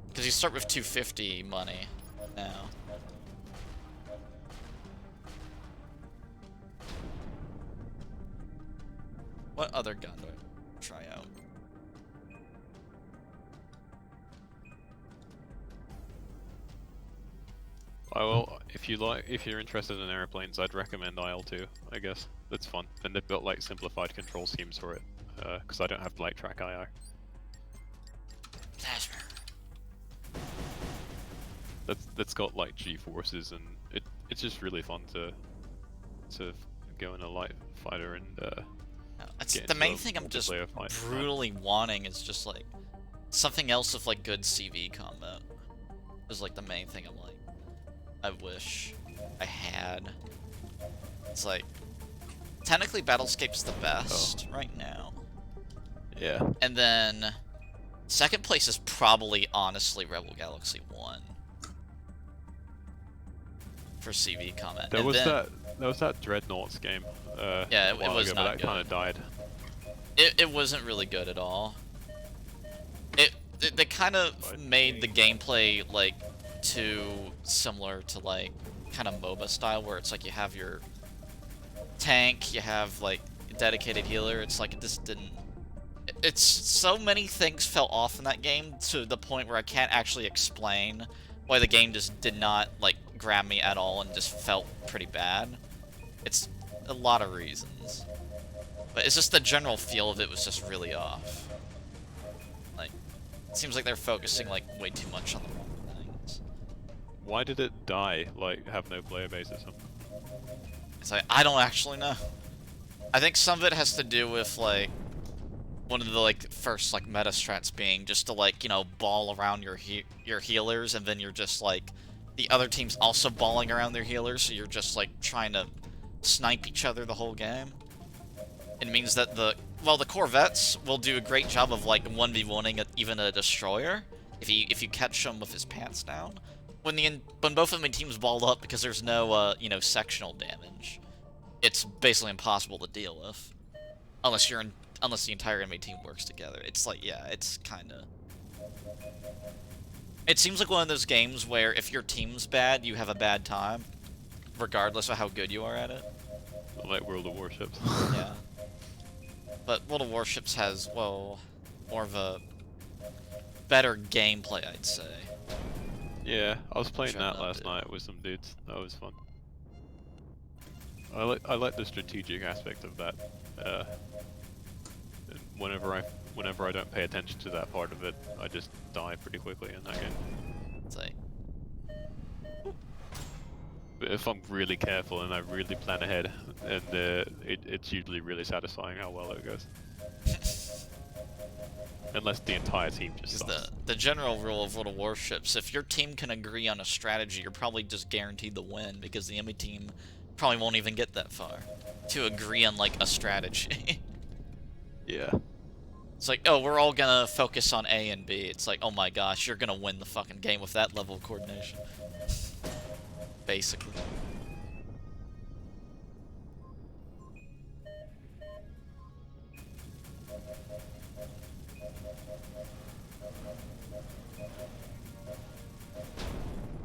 Because you start with 250 money now. What other gun do I try out? Well, if you're interested in airplanes, I'd recommend IL-2, I guess. That's fun. And they've got like simplified control schemes for it. Because I don't have light track IR. Plasma. That's got like G-forces, and it's just really fun to go in a light fighter and That's get the into main a thing I'm just multiplayer fight. brutally wanting is just like something else with like good CV combat. Is like the main thing I'm like. I wish I had. It's like, technically Battlescape's the best right now. Yeah. And then, second place is probably, honestly, Rebel Galaxy 1. For CV comment. There And was then, that Dreadnoughts game. Yeah, a while it was ago, not but that good. kind of died. It wasn't really good at all. They kind of made the gameplay, like, too similar to, like, kind of MOBA style, where it's like you have your tank, you have, like, a dedicated healer. It's like, it just didn't... It's so many things fell off in that game to the point where I can't actually explain why the game just did not, like, grab me at all and just felt pretty bad. It's a lot of reasons. But it's just the general feel of it was just really off. Like, it seems like they're focusing, like, way too much on the wrong things. Why did it die? Like, have no player base or something? It's like, I don't actually know. I think some of it has to do with, like, one of the, like, first, like, meta strats being just to, like, you know, ball around your healers, and then you're just, like, the other team's also balling around their healers, so you're just, like, trying to snipe each other the whole game. It means that the Corvettes will do a great job of, like, 1v1ing even a destroyer if you catch him with his pants down. When both of the teams ball up, because there's no you know, sectional damage, it's basically impossible to deal with unless the entire enemy team works together. It's like, yeah, it's kind of... It seems like one of those games where if your team's bad, you have a bad time, regardless of how good you are at it. Like World of Warships. Yeah. But World of Warships has, well, more of a better gameplay, I'd say. Yeah, I was playing Sure, that loved last it. night with some dudes. That was fun. I like the strategic aspect of that. And whenever I don't pay attention to that part of it, I just die pretty quickly in that game. It's like, But if I'm really careful and I really plan ahead, and it's usually really satisfying how well it goes. Unless the entire team just sucks. the general rule of World of Warships, if your team can agree on a strategy, you're probably just guaranteed the win, because the enemy team probably won't even get that far to agree on, like, a strategy. Yeah. It's like, oh, we're all gonna focus on A and B. It's like, oh my gosh, you're gonna win the fucking game with that level of coordination. Basically.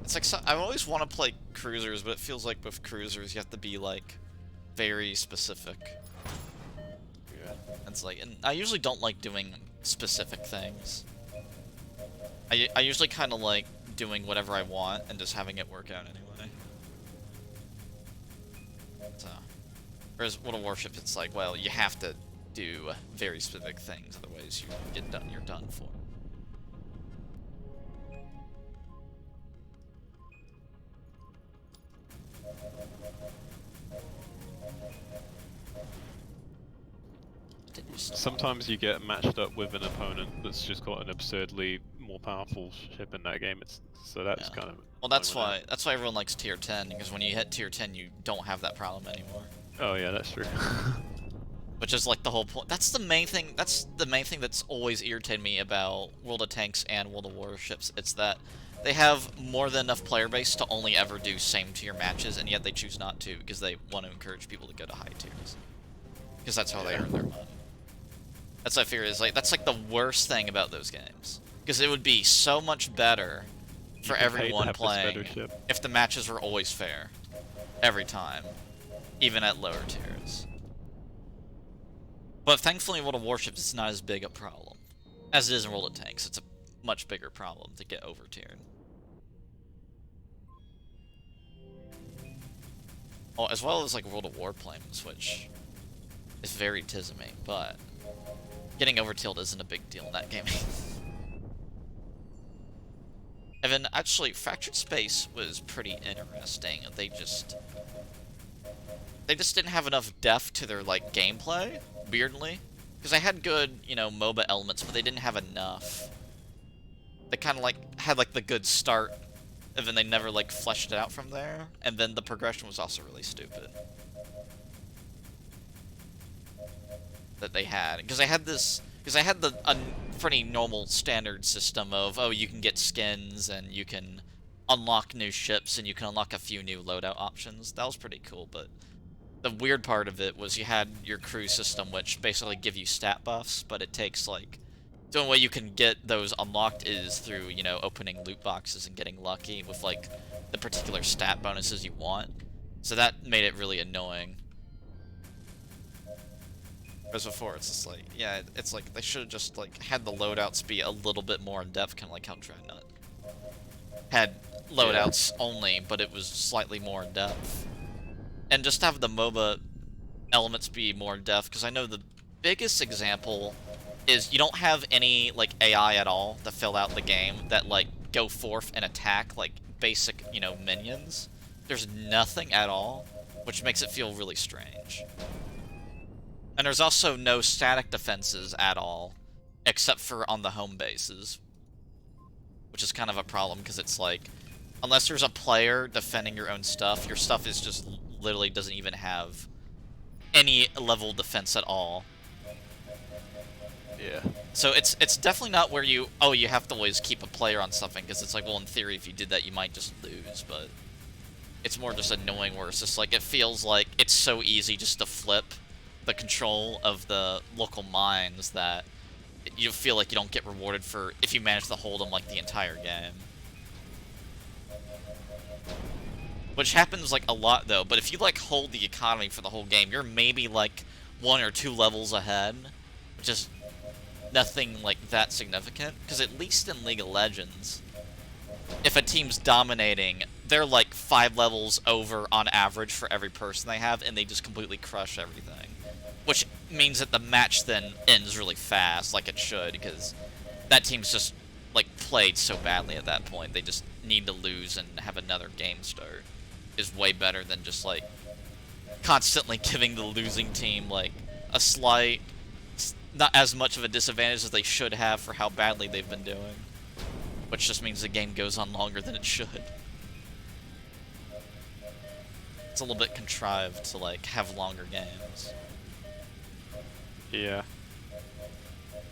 It's like, I always want to play cruisers, but it feels like with cruisers you have to be, like, very specific. Yeah. It's like, and I usually don't like doing specific things. I usually kind of like doing whatever I want and just having it work out anyway. So, whereas World of Warships, it's like, well, you have to do very specific things, otherwise you're done for. Sometimes you get matched up with an opponent that's just got an absurdly more powerful ship in that game. So that's kind of... Well, that's why everyone likes tier 10, because when you hit tier 10, you don't have that problem anymore. Oh yeah, that's true. Which is like the whole point. That's the main thing. That's the main thing that's always irritated me about World of Tanks and World of Warships. It's that they have more than enough player base to only ever do same tier matches, and yet they choose not to because they want to encourage people to go to high tiers. Because that's how they earn their money. That's what I figure is like that's like the worst thing about those games. Because it would be so much better for everyone playing if the matches were always fair. Every time. Even at lower tiers. But thankfully in World of Warships it's not as big a problem. As it is in World of Tanks, it's a much bigger problem to get over tiered. Well, as well as like World of Warplanes, which is very Tizzy, but getting over-tilled isn't a big deal in that game. And then, actually, Fractured Space was pretty interesting. They just didn't have enough depth to their, like, gameplay, weirdly. Because they had good, you know, MOBA elements, but they didn't have enough. They kind of, like, had, like, the good start and then they never like fleshed it out from there. And then the progression was also really stupid that they had, because I had the pretty normal standard system of, oh, you can get skins and you can unlock new ships and you can unlock a few new loadout options. That was pretty cool, but the weird part of it was you had your crew system, which basically give you stat buffs, but it takes like, the only way you can get those unlocked is through, you know, opening loot boxes and getting lucky with like the particular stat bonuses you want. So that made it really annoying. Whereas before, it's just like, yeah, it's like they should have just like had the loadouts be a little bit more in depth, kind of like how Dreadnought had loadouts only, but it was slightly more in depth. And just have the MOBA elements be more in depth, because I know the biggest example is you don't have any like AI at all to fill out the game that like go forth and attack like basic, you know, minions. There's nothing at all, which makes it feel really strange. And there's also no static defenses at all, except for on the home bases, which is kind of a problem, because it's like, unless there's a player defending your own stuff, your stuff is just literally doesn't even have any level of defense at all. Yeah. So it's definitely not where you have to always keep a player on something, because it's like, well, in theory, if you did that, you might just lose, but it's more just annoying where it's just like, it feels like it's so easy just to flip the control of the local mines that you feel like you don't get rewarded for if you manage to hold them like the entire game. Which happens like a lot though, but if you like hold the economy for the whole game, you're maybe like 1 or 2 levels ahead, which is nothing like that significant, because at least in League of Legends, if a team's dominating, they're like 5 levels over on average for every person they have, and they just completely crush everything. Which means that the match then ends really fast, like it should, because that team's just, like, played so badly at that point. They just need to lose and have another game start. Is way better than just, like, constantly giving the losing team, like, a slight, not as much of a disadvantage as they should have for how badly they've been doing. Which just means the game goes on longer than it should. It's a little bit contrived to, like, have longer games. Yeah.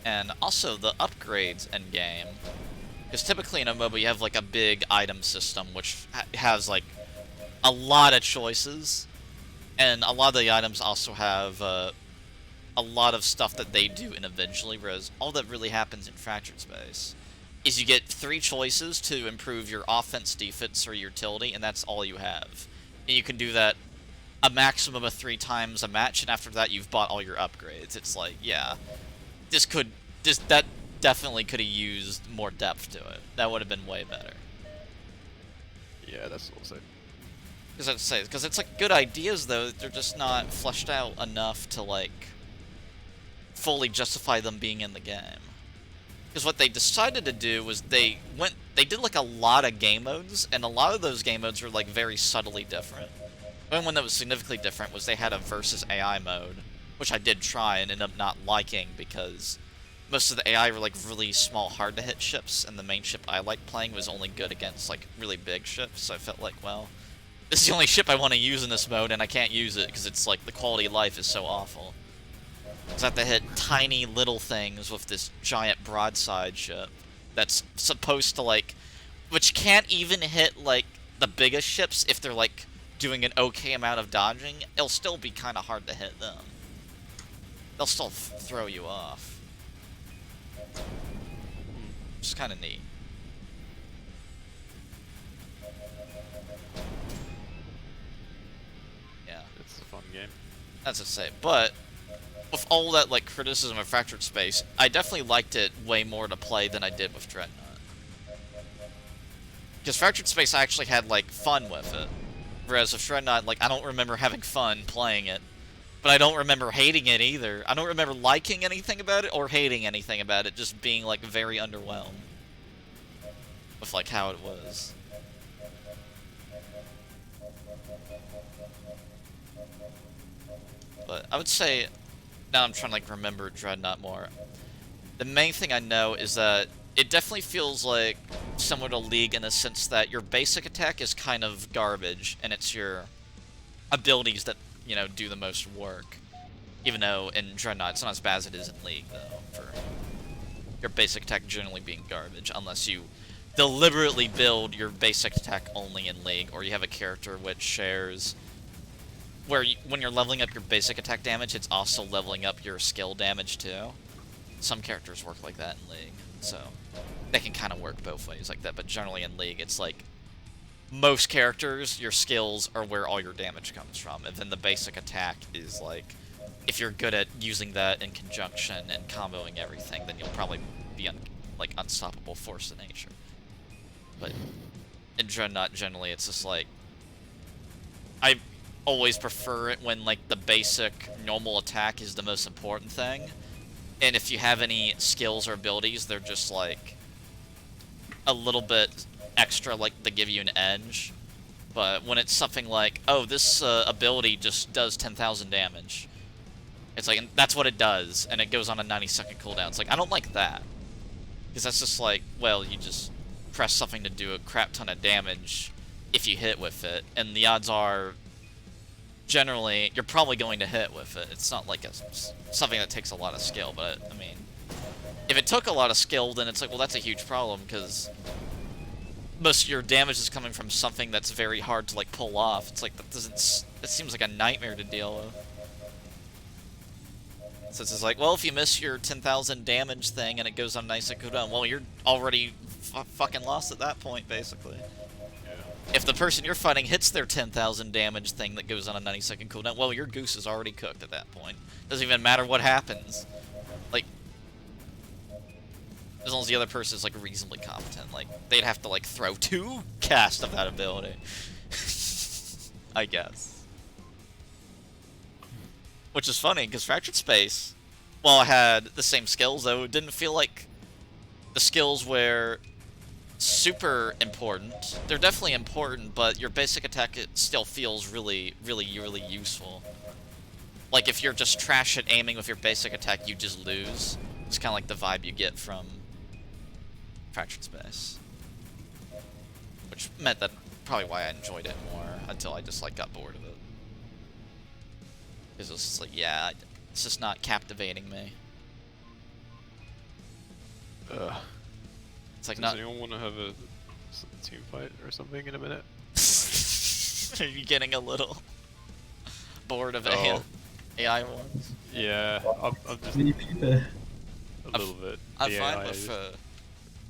And also the upgrades in game, because typically in a MOBA you have like a big item system which has like a lot of choices, and a lot of the items also have a lot of stuff that they do individually, whereas all that really happens in Fractured Space is you get 3 choices to improve your offense, defense, or utility, and that's all you have. And you can do that a maximum of 3 times a match, and after that you've bought all your upgrades. It's like, yeah, that definitely could have used more depth to it. That would have been way better. Yeah, that's also. Because it's like good ideas though, they're just not fleshed out enough to like fully justify them being in the game. Because what they decided to do was they did like a lot of game modes, and a lot of those game modes were like very subtly different. One that was significantly different was they had a versus AI mode, which I did try and ended up not liking, because most of the AI were like really small, hard to hit ships, and the main ship I liked playing was only good against like really big ships, so I felt like, well, this is the only ship I want to use in this mode, and I can't use it because it's like the quality of life is so awful. Because I have to hit tiny little things with this giant broadside ship that's supposed to like, which can't even hit like the biggest ships if they're like doing an okay amount of dodging. It'll still be kind of hard to hit them. They'll still throw you off. Which is kind of neat. Yeah. It's a fun game. That's to say, but with all that like criticism of Fractured Space, I definitely liked it way more to play than I did with Dreadnought. Because Fractured Space I actually had like fun with it, whereas with Dreadnought, like, I don't remember having fun playing it, but I don't remember hating it either. I don't remember liking anything about it or hating anything about it, just being like very underwhelmed with like how it was. But I would say, now I'm trying to like remember Dreadnought more. The main thing I know is that it definitely feels like similar to League in the sense that your basic attack is kind of garbage, and it's your abilities that, you know, do the most work. Even though in Dreadnought it's not as bad as it is in League, though, for your basic attack generally being garbage, unless you deliberately build your basic attack only in League, or you have a character which shares... where when you're leveling up your basic attack damage, it's also leveling up your skill damage, too. Some characters work like that in League, so they can kind of work both ways like that, but generally in League, it's like most characters, your skills are where all your damage comes from, and then the basic attack is like, if you're good at using that in conjunction and comboing everything, then you'll probably be like unstoppable force of nature. But in Dreadnought, generally, it's just like, I always prefer it when like the basic normal attack is the most important thing, and if you have any skills or abilities, they're just like a little bit extra, like they give you an edge. But when it's something like, oh, this ability just does 10,000 damage, it's like, and that's what it does, and it goes on a 90-second cooldown. It's like, I don't like that, because that's just like, well, you just press something to do a crap ton of damage if you hit with it, and the odds are, generally, you're probably going to hit with it. It's not like something that takes a lot of skill, but, I mean, if it took a lot of skill, then it's like, well, that's a huge problem, because most of your damage is coming from something that's very hard to, like, pull off. It's like, it seems like a nightmare to deal with. So it's just like, well, if you miss your 10,000 damage thing and it goes on nice and cooldown, well, you're already fucking lost at that point, basically. If the person you're fighting hits their 10,000 damage thing that goes on a 90-second cooldown, well, your goose is already cooked at that point. Doesn't even matter what happens. Like, as long as the other person is, like, reasonably competent. Like, they'd have to, like, throw 2 casts of that ability. I guess. Which is funny, because Fractured Space, while it had the same skills, though, it didn't feel like the skills were super important. They're definitely important, but your basic attack, it still feels really, really, really useful. Like, if you're just trash at aiming with your basic attack, you just lose. It's kind of like the vibe you get from Fractured Space. Which meant that probably why I enjoyed it more, until I just, like, got bored of it. Because it was just like, yeah, it's just not captivating me. It's like, Does not... anyone want to have a team fight or something in a minute? Are you getting a little bored of AI ones? Yeah, I'm just VP there. a little bit. I'm The fine AI with they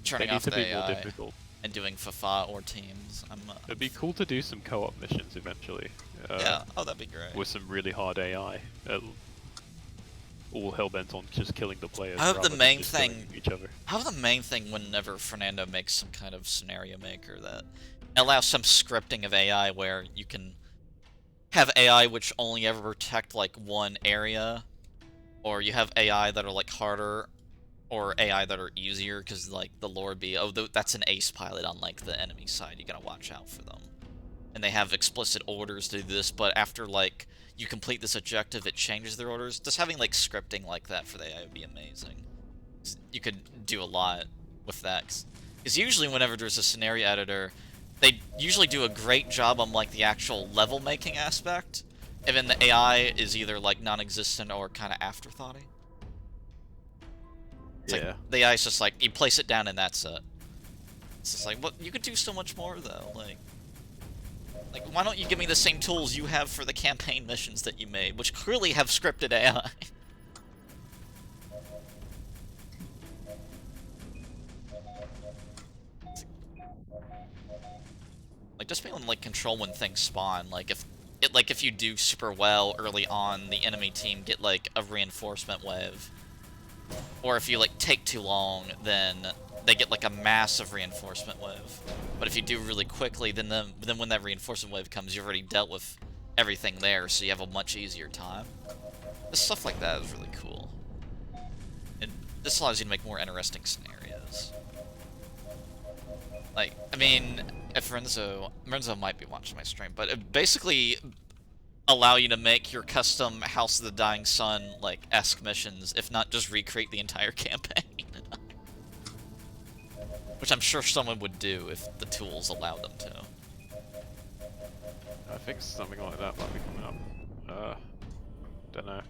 turning need off to the be more AI difficult. and doing FAFA or teams. It'd be cool to do some co-op missions eventually. Yeah, oh, that'd be great. With some really hard AI. All hell bent on just killing the players. I hope rather the than main just thing- killing each other. I have the main thing whenever Fernando makes some kind of scenario maker that allows some scripting of AI where you can have AI which only ever protect like one area, or you have AI that are like harder, or AI that are easier because like the lore would be, oh, that's an ace pilot on like the enemy side, you gotta watch out for them. And they have explicit orders to do this, but after like you complete this objective, it changes their orders. Just having like scripting like that for the AI would be amazing. You could do a lot with that. Because usually whenever there's a scenario editor, they usually do a great job on like the actual level making aspect, and then the AI is either like non-existent or kind of afterthoughty. It's Yeah. like, the AI is just like, you place it down and that's it. It's just like, well, you could do so much more though, like, why don't you give me the same tools you have for the campaign missions that you made, which clearly have scripted AI? Like, just being able to, like, control when things spawn, like, if you do super well early on, the enemy team get, like, a reinforcement wave. Or if you, like, take too long, then they get, like, a massive reinforcement wave. But if you do really quickly, then when that reinforcement wave comes, you've already dealt with everything there, so you have a much easier time. Just stuff like that is really cool. And this allows you to make more interesting scenarios. Like, I mean, if Renzo might be watching my stream, but it basically allow you to make your custom House of the Dying Sun, like, esque missions, if not just recreate the entire campaign. Which I'm sure someone would do if the tools allowed them to. I think something like that might be coming up. Don't know.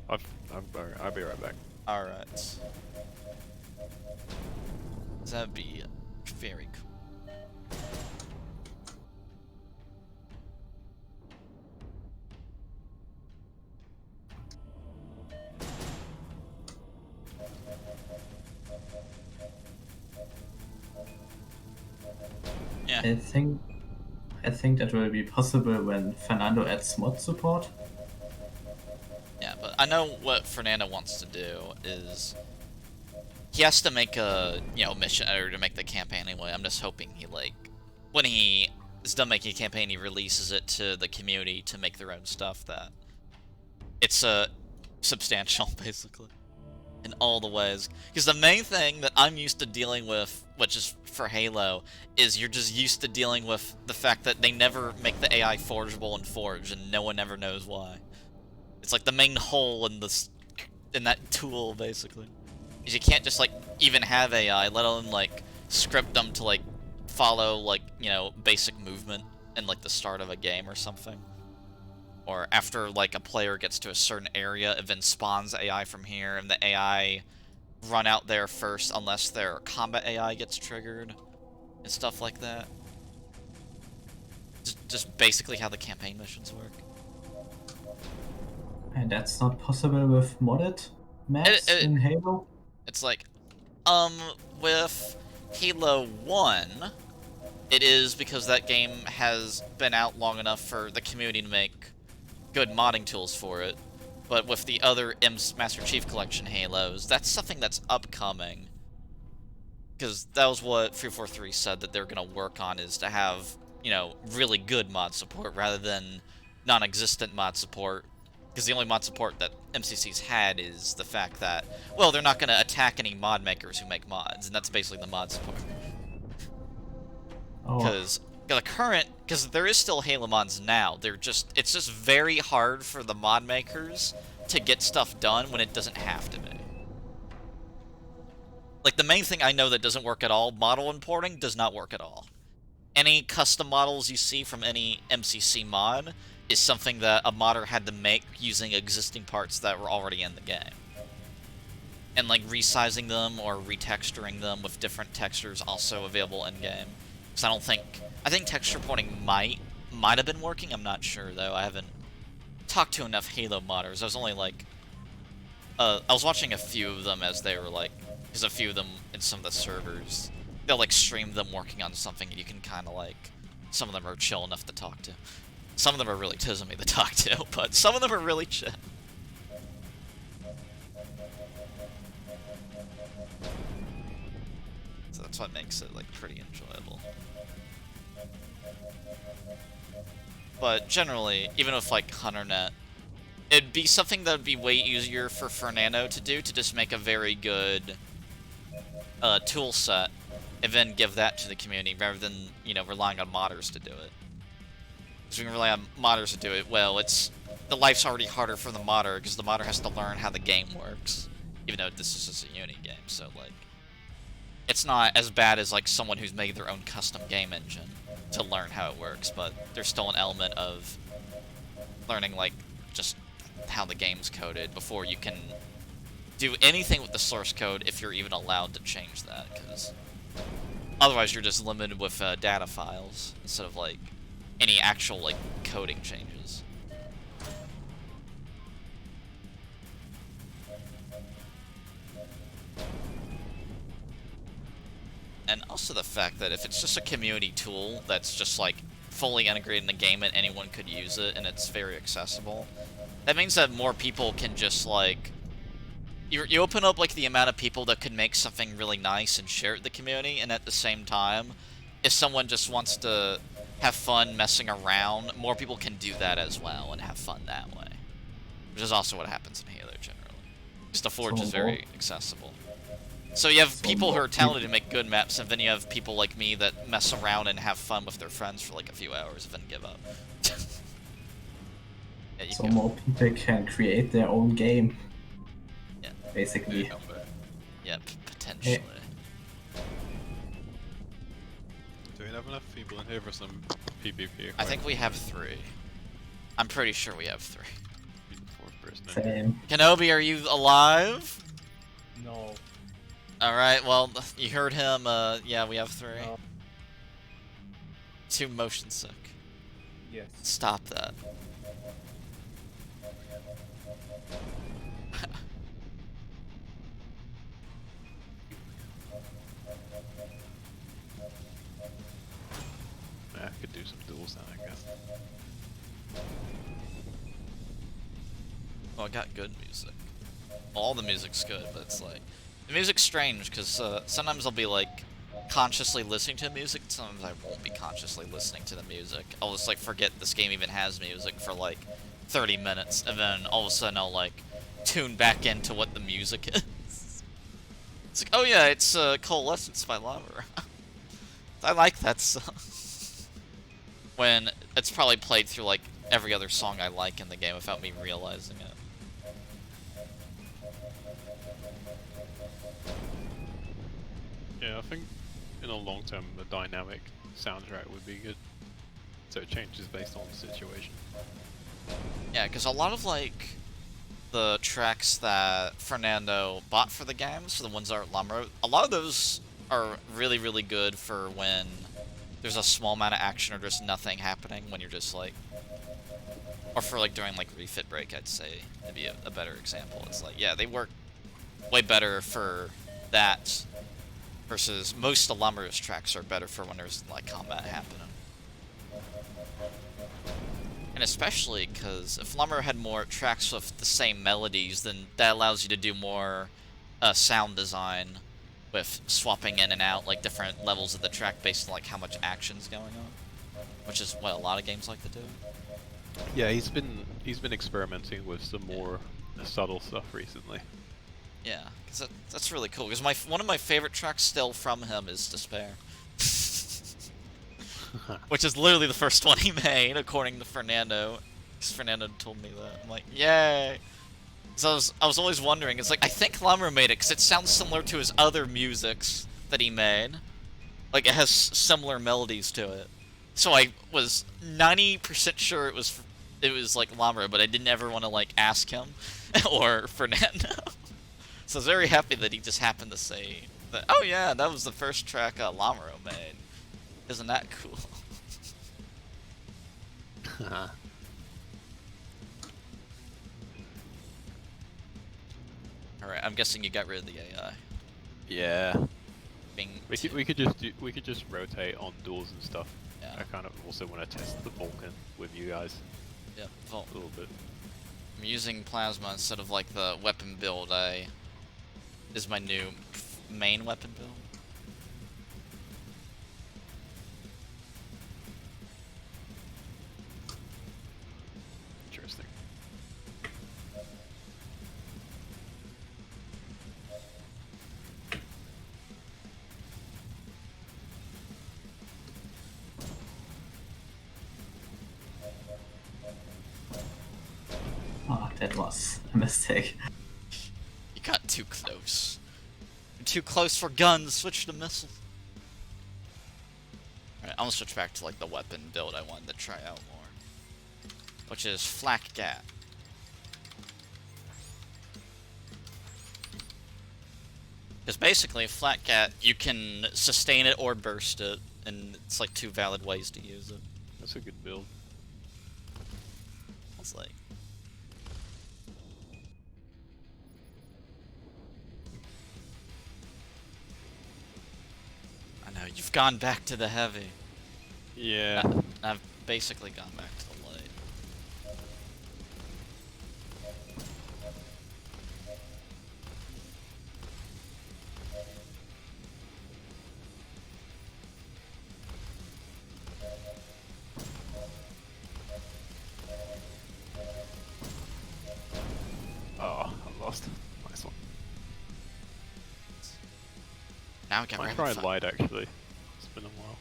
I'll be right back. Alright. That'd be very cool. Yeah. I think that will be possible when Fernando adds mod support. Yeah, but I know what Fernando wants to do is he has to make a, mission or to make the campaign anyway. I'm just hoping he when he is done making a campaign, he releases it to the community to make their own stuff that it's substantial basically in all the ways. Because the main thing that I'm used to dealing with, which is for Halo, is you're just used to dealing with the fact that they never make the AI forgeable in Forge, and no one ever knows why. It's like the main hole in that tool, basically. Is you can't just even have AI, let alone script them to follow basic movement in the start of a game or something. Or after a player gets to a certain area, it then spawns AI from here, and the AI run out there first unless their combat AI gets triggered and stuff like that. Just basically how the campaign missions work. And that's not possible with modded maps in Halo? It's with Halo 1, it is because that game has been out long enough for the community to make good modding tools for it. But with the other Master Chief Collection Halos, that's something that's upcoming. Because that was what 343 said that they're going to work on, is to have, really good mod support rather than non-existent mod support. Because the only mod support that MCC's had is the fact that, well, they're not going to attack any mod makers who make mods, and that's basically the mod support. Because because there is still Halo mods now, it's just very hard for the mod makers to get stuff done when it doesn't have to be. The main thing I know that doesn't work at all, model importing, does not work at all. Any custom models you see from any MCC mod is something that a modder had to make using existing parts that were already in the game. And resizing them or retexturing them with different textures also available in-game. Because I think texture porting might have been working, I'm not sure though. I haven't talked to enough Halo modders. I was only I was watching a few of them as they were because a few of them in some of the servers, they'll stream them working on something, and you can kind of some of them are chill enough to talk to. Some of them are really tismy to talk to, but some of them are really chill. So that's what makes it pretty enjoyable. But generally, even with HunterNet, it'd be something that would be way easier for Fernando to do, to just make a very good tool set and then give that to the community rather than, relying on modders to do it. Because we can rely on modders to do it, well, the life's already harder for the modder because the modder has to learn how the game works, even though this is just a Unity game, so it's not as bad as someone who's made their own custom game engine to learn how it works, but there's still an element of learning just how the game's coded before you can do anything with the source code, if you're even allowed to change that, because otherwise you're just limited with data files instead of any actual coding changes. And also the fact that if it's just a community tool that's just fully integrated in the game and anyone could use it and it's very accessible, that means that more people can just you open up the amount of people that could make something really nice and share it with the community, and at the same time, if someone just wants to have fun messing around, more people can do that as well and have fun that way. Which is also what happens in Halo generally. Because the Forge is very accessible. So you have people who are talented to make good maps, and then you have people like me that mess around and have fun with their friends for a few hours and then give up. Yeah, so more people can create their own game. Yeah. Basically. Yeah, potentially. have enough people in here for some PvP? I think we have 3. I'm pretty sure we have 3. Be the fourth person. Same. Kenobi, are you alive? No. Alright, well, you heard him, yeah, we have 3. No. 2 motion sick. Yes. Stop that. Yeah, I could do some duels now, I guess. Well, I got good music. All the music's good, but it's like... The music's strange, because sometimes I'll be, like, consciously listening to music, and sometimes I won't be consciously listening to the music. I'll just, like, forget this game even has music for, like, 30 minutes, and then all of a sudden I'll, like, tune back into what the music is. It's like, oh yeah, it's Coalescence by Lava. I like that song. When it's probably played through, like, every other song I like in the game without me realizing it. Yeah, I think in the long term, the dynamic soundtrack would be good. So it changes based on the situation. Yeah, because a lot of, like, the tracks that Fernando bought for the games, for the ones that are Llama, a lot of those are really, really good for when there's a small amount of action or just nothing happening, when you're just, like... Or for, like, during, like, refit break, I'd say, would be a better example. It's like, yeah, they work way better for that, versus most of Llama's tracks are better for when there's, like, combat happening. And especially because if Llama had more tracks with the same melodies, then that allows you to do more sound design with swapping in and out, like, different levels of the track based on, like, how much action's going on. Which is what a lot of games like to do. Yeah, he's been experimenting with some more subtle stuff recently. Yeah, because that's really cool. Because one of my favorite tracks still from him is Despair. Which is literally the first one he made, according to Fernando. Because Fernando told me that. I'm like, yay! So I was always wondering, it's like, I think Llama made it, because it sounds similar to his other musics that he made. Like, it has similar melodies to it. So I was 90% sure it was like Llama, but I didn't ever want to, like, ask him or Fernando. So I was very happy that he just happened to say that, oh yeah, that was the first track Llama made. Isn't that cool? Alright, I'm guessing you got rid of the AI. Yeah. Being We could just rotate on duels and stuff. Yeah. I kind of also want to test the Vulcan with you guys Yeah, well, a little bit. I'm using Plasma instead of, like, the weapon build is my new main weapon build. Interesting. Ah, that was a mistake. You got too close. You're too close for guns. Switch to missiles. Alright, I'm gonna switch back to, like, the weapon build I wanted to try out more, which is Flak Gat. Because basically, Flak Gat, you can sustain it or burst it, and it's like 2 valid ways to use it. That's a good build. It's like... I know, you've gone back to the heavy. Yeah. I've basically gone back to the light. Oh, I lost. Nice one. Now we got I'm rapid trying fire. light actually. It's been a while.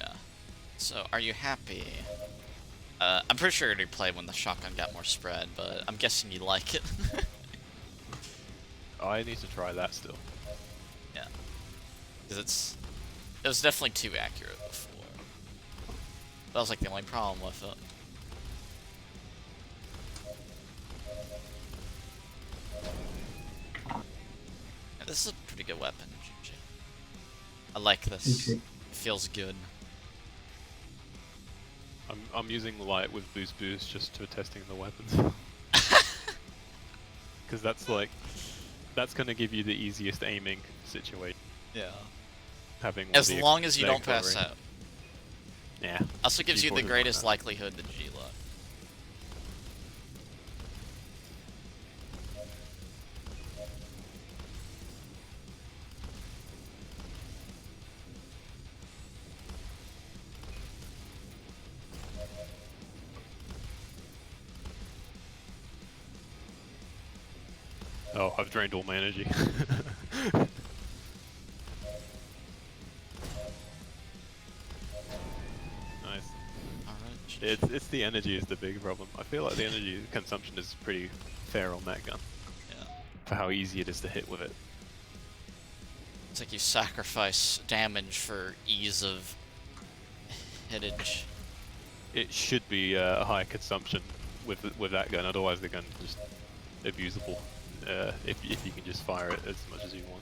Yeah. So, are you happy? I'm pretty sure you already played when the shotgun got more spread, but I'm guessing you like it. I need to try that still. Yeah. Because it was definitely too accurate before. That was like the only problem with it. Yeah, this is a pretty good weapon, GG. I like this. GG. It feels good. I'm using light with boost just to testing the weapons. Because that's gonna give you the easiest aiming situation. Yeah. Having all As the long as you leg don't pass covering. out. Yeah. Also gives you G4 the doesn't greatest matter. likelihood to G-Lock. Oh, I've drained all my energy. Nice. Alright. It's the energy is the big problem. I feel like the energy consumption is pretty fair on that gun Yeah. for how easy it is to hit with it. It's like you sacrifice damage for ease of hittage. It should be a high consumption with that gun, otherwise the gun is just abusable. If you can just fire it as much as you want.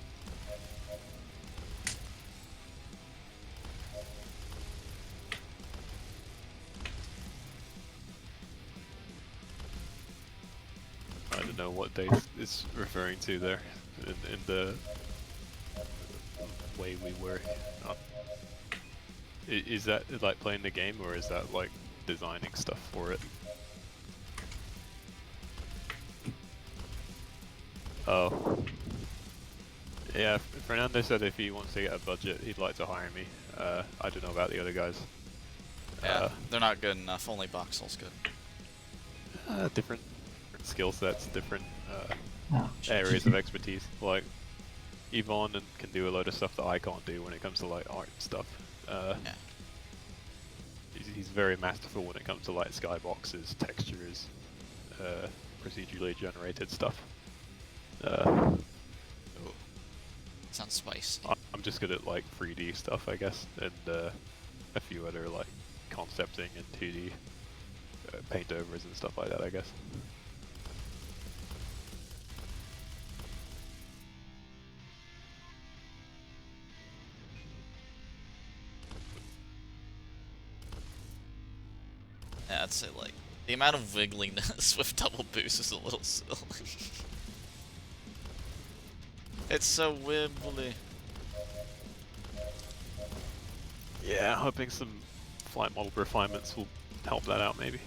I don't know what Dave is referring to there in the way we work. Is that like playing the game, or is that like designing stuff for it? Oh. Yeah, Fernando said if he wants to get a budget, he'd like to hire me. I don't know about the other guys. Yeah, they're not good enough. Only Boxel's good. Different skill sets, different Yeah. areas of expertise. Like Yvonne can do a load of stuff that I can't do when it comes to like art and stuff. Yeah. He's very masterful when it comes to like skyboxes, textures, procedurally generated stuff. Ooh. Sounds spicy. I'm just good at like 3D stuff, I guess, and a few other like concepting and 2D paint overs and stuff like that, I guess. Yeah, I'd say like the amount of wiggliness with double boost is a little silly. It's so wibbly. Yeah, hoping some flight model refinements will help that out, maybe.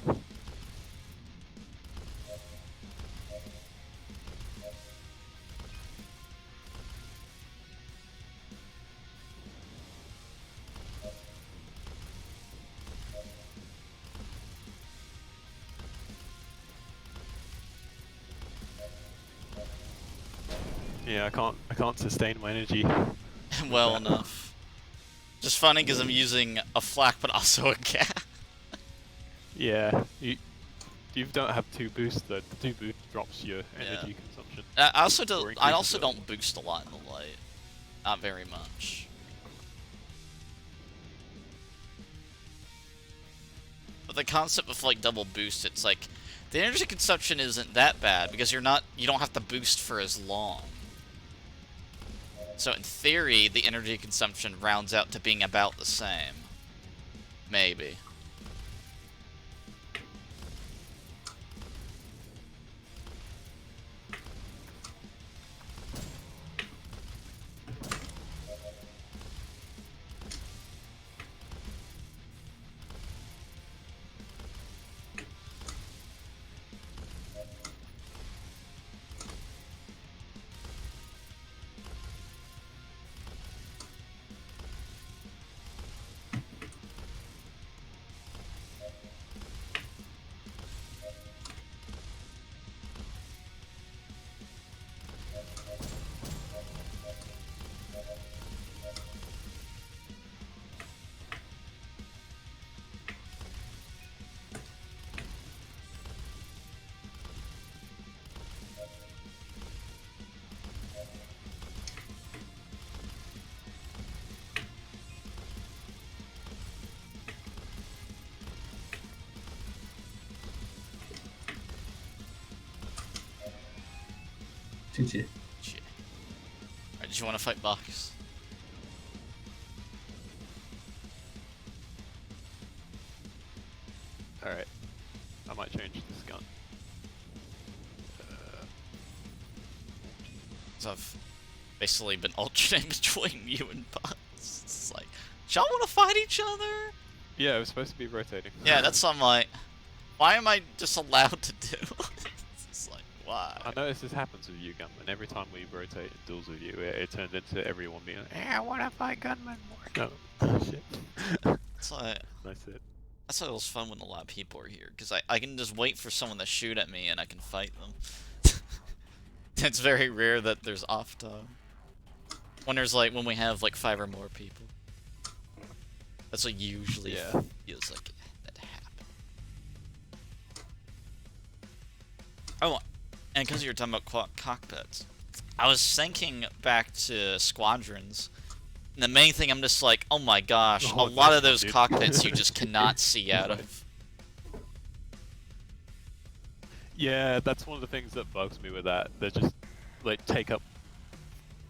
Yeah, I can't sustain my energy. Well enough. Just funny because I'm using a flak but also a cat. Yeah, you don't have 2 boosts though. The 2 boost drops your energy consumption. I also Or don't. increases I also it. don't boost a lot in the light. Not very much. But the concept of like double boost, it's like the energy consumption isn't that bad because you don't have to boost for as long. So in theory, the energy consumption rounds out to being about the same. Maybe. GG. Shit. Alright, did you want to fight Box? Alright. I might change this gun. So I've basically been alternating between you and Box. It's like, y'all want to fight each other? Yeah, it was supposed to be rotating. Yeah, that's what I'm like. Why am I just allowed to do? It's like, why? I notice this happens with you, Gunman. Every time we rotate in duels with you, it turns into everyone being like, "Yeah, I want to fight Gunman more." No. Shit. It's like, That's it. that's why it was fun when a lot of people are here, because I can just wait for someone to shoot at me and I can fight them. It's very rare that there's off time. When we have like 5 or more people. That's what usually feels like that happen. Oh, and because you were talking about cockpits, I was thinking back to Squadrons. And the main thing, I'm just like, oh my gosh, Oh, a lot of nice one, those dude. cockpits you just cannot see out of. Yeah, that's one of the things that bugs me with that. They just like take up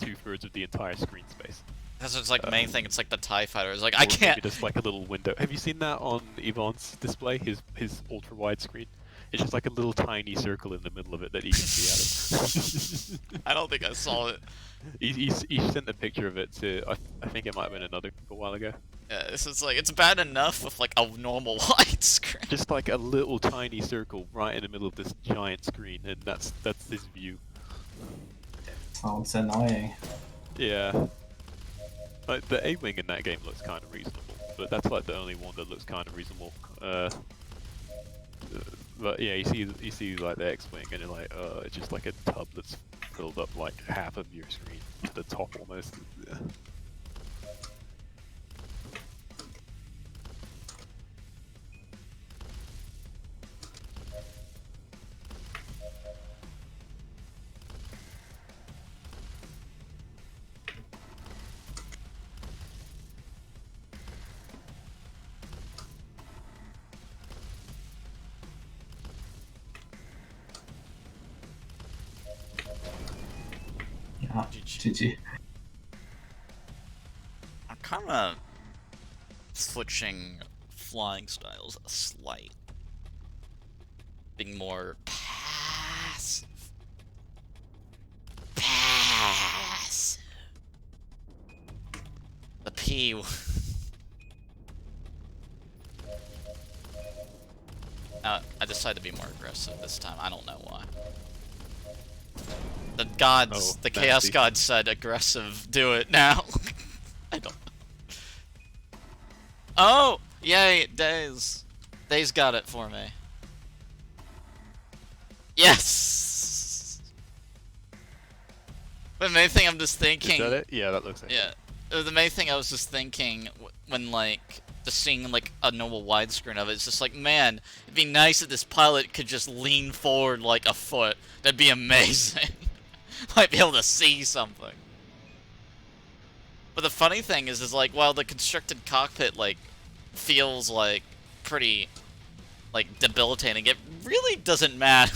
2/3 of the entire screen space. That's what's like the main thing. It's like the TIE fighter. It's like, Or I maybe can't. just like a little window. Have you seen that on Yvonne's display? His ultra wide screen. It's just like a little tiny circle in the middle of it that he can see out of. I don't think I saw it. He sent a picture of it to I think it might have been another group a while ago. Yeah, it's like, it's bad enough with like a normal widescreen. Just like a little tiny circle right in the middle of this giant screen, and that's his view. Sounds annoying. Yeah. Like the A-wing in that game looks kind of reasonable, but that's like the only one that looks kind of reasonable. But yeah, you see like the X-wing, and you're like, it's just like a tub that's filled up like half of your screen to the top almost. Yeah. Yeah, GG. GG. I'm kind of switching flying styles a slight. Being more passive. Passive. The P. I decided to be more aggressive this time. I don't know why. The gods, Oh, the Chaos fancy. God said aggressive. Do it now. I don't. Oh, yay, Days. Days got it for me. Yes. The main thing I'm just thinking. Is that it? Yeah, that looks like Yeah. The main thing I was just thinking when like just seeing like a normal widescreen of it, it's just like, man, it'd be nice if this pilot could just lean forward like a foot. That'd be amazing. Might be able to see something. But the funny thing is like, while the constructed cockpit like feels like pretty like debilitating, it really doesn't matter.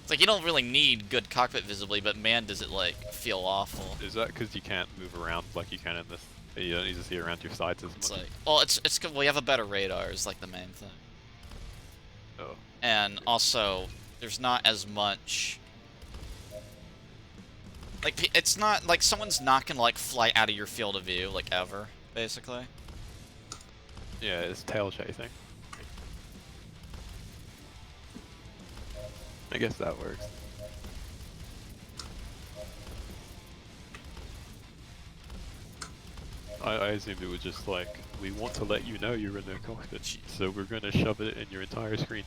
It's like you don't really need good cockpit visibly, but man, does it like feel awful. Is that because you can't move around like you can in this? You don't need to see around your sides as It's much. like, well, it's good. We have a better radar is like the main thing, Oh. and also there's not as much. Like it's not like someone's not gonna like fly out of your field of view like ever, basically. Yeah, it's tail chasing. I guess that works. I assumed it was just like, we want to let you know you're in the cockpit, so we're gonna shove it in your entire screen.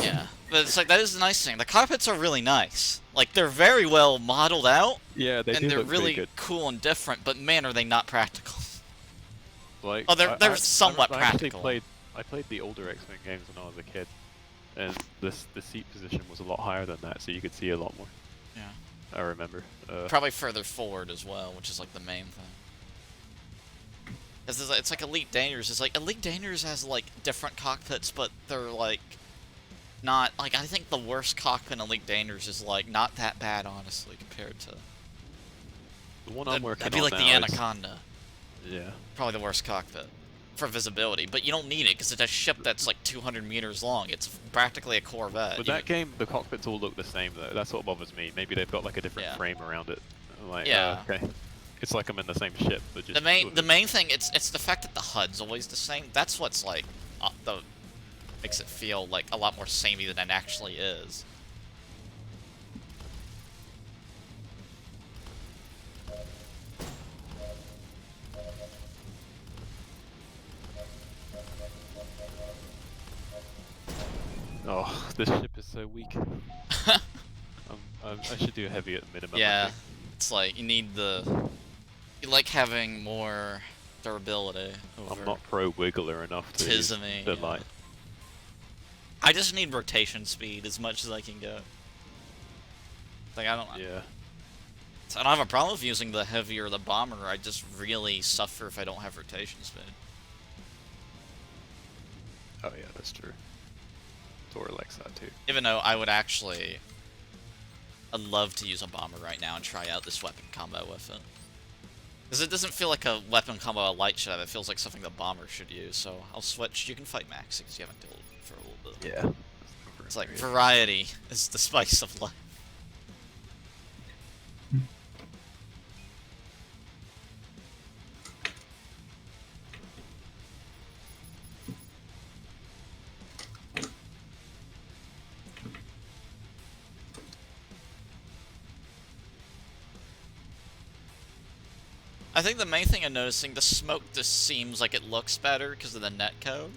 Yeah, but it's like that is the nice thing. The cockpits are really nice. Like they're very well modeled out, Yeah, they and do they're look pretty really good. cool and different. But man, are they not practical? Like, Oh, they're somewhat I actually practical. I played the older X-Wing games when I was a kid, and the seat position was a lot higher than that, so you could see a lot more. Yeah. I remember. Probably further forward as well, which is like the main thing. Because it's like Elite Dangerous. It's like Elite Dangerous has like different cockpits, but they're like not like I think the worst cockpit in Elite Dangerous is like not that bad honestly compared to. The one I'm working That'd be on like the now is- Anaconda. Yeah. Probably the worst cockpit for visibility, but you don't need it because it's a ship that's like 200 meters long. It's practically a Corvette. But that game, the cockpits all look the same though. That's what bothers me. Maybe they've got like a different Yeah. frame around it. I'm like, Yeah. okay. It's like I'm in the same ship, but just The main thing it's the fact that the HUD's always the same. That's what's like the makes it feel like a lot more samey than it actually is. Oh, this ship is so weak. I should do heavy at minimum. I Yeah, think. it's like you need you like having more durability over I'm not pro wiggler enough to use Tizamy, the yeah. light. I just need rotation speed as much as I can get. Like I don't Yeah. I don't have a problem with using the heavier the bomber. I just really suffer if I don't have rotation speed. Oh yeah, that's true. Tora likes that too. Even though I would actually I'd love to use a bomber right now and try out this weapon combo with it. Because it doesn't feel like a weapon combo a light should have, it feels like something the bomber should use, so I'll switch. You can fight Maxi because you haven't dueled for a little bit. Yeah. It's like variety is the spice of life. I think the main thing I'm noticing, the smoke just seems like it looks better because of the netcode.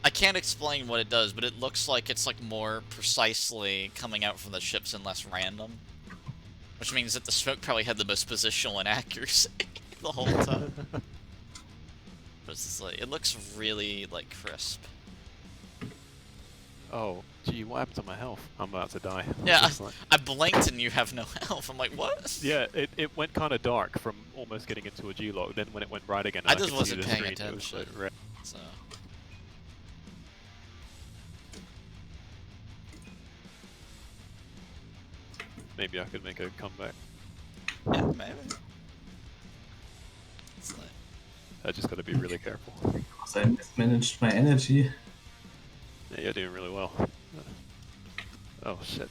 I can't explain what it does, but it looks like it's like more precisely coming out from the ships and less random. Which means that the smoke probably had the most positional inaccuracy the whole time. But it's just like, it looks really like crisp. Oh, gee, what happened to my health? I'm about to die. Yeah, It's like- I blinked and you have no health. I'm like, what? yeah, it went kind of dark from almost getting into a G-lock. Then when it went bright again, I and just could see wasn't the paying screen, it was, like, attention. red. So. Maybe I could make a comeback. Yeah, maybe. It's like, I just gotta be really careful. Because I mismanaged my energy. Yeah, you're doing really well. Oh shit.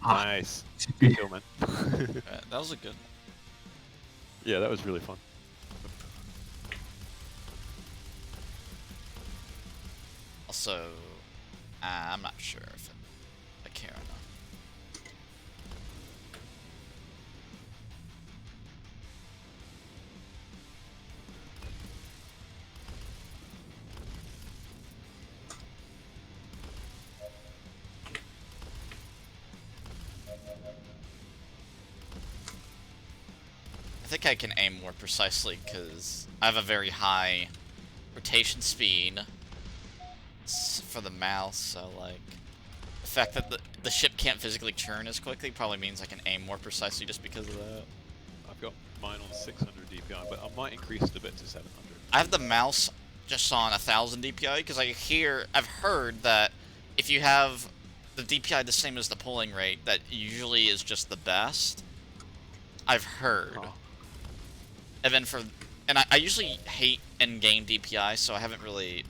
Ah, Nice. should be- Kill, man. that was a good one. Yeah, that was really fun. Also, I'm not sure if I care or not. I think I can aim more precisely because I have a very high rotation speed for the mouse, so like the fact that the ship can't physically turn as quickly probably means I can aim more precisely just because of that. I've got mine on 600 DPI, but I might increase it a bit to 700. I have the mouse just on 1000 DPI because I've heard that if you have the DPI the same as the pulling rate, that usually is just the best. I've heard. Oh. And then I usually hate in-game DPI, so I haven't really.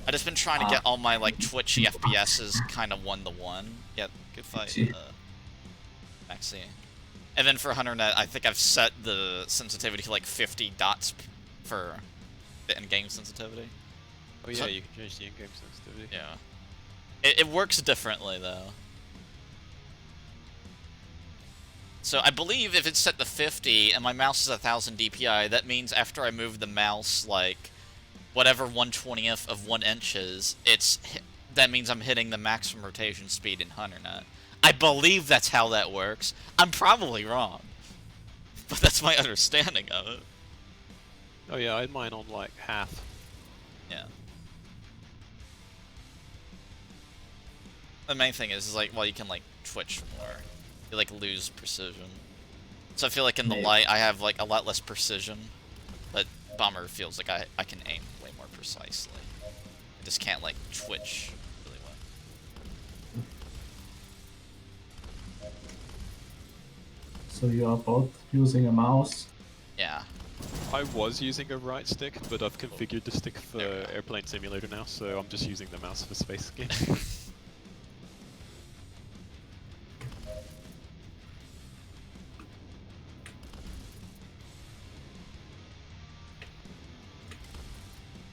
I just been trying to get all my like twitchy FPSs kind of 1-to-1. Yeah, good fight, Gee. Maxi. And then for HunterNet, I think I've set the sensitivity to like 50 dots for the in-game sensitivity. Oh yeah, So- you can change the in-game sensitivity. Yeah. It works differently though. So I believe if it's set to 50 and my mouse is 1000 DPI, that means after I move the mouse like whatever 1/20th of 1 inch is, that means I'm hitting the maximum rotation speed in HunterNet. I believe that's how that works. I'm probably wrong, but that's my understanding of it. Oh yeah, I had mine on like half. Yeah. The main thing is like, well, you can like twitch more. You like lose precision. So I feel like in the Maybe. light I have like a lot less precision, but Bomber feels like I can aim way more precisely. I just can't like twitch really well. So you are both using a mouse. Yeah. I was using a right stick, but I've configured the stick for Airplane Simulator now, so I'm just using the mouse for Space Game.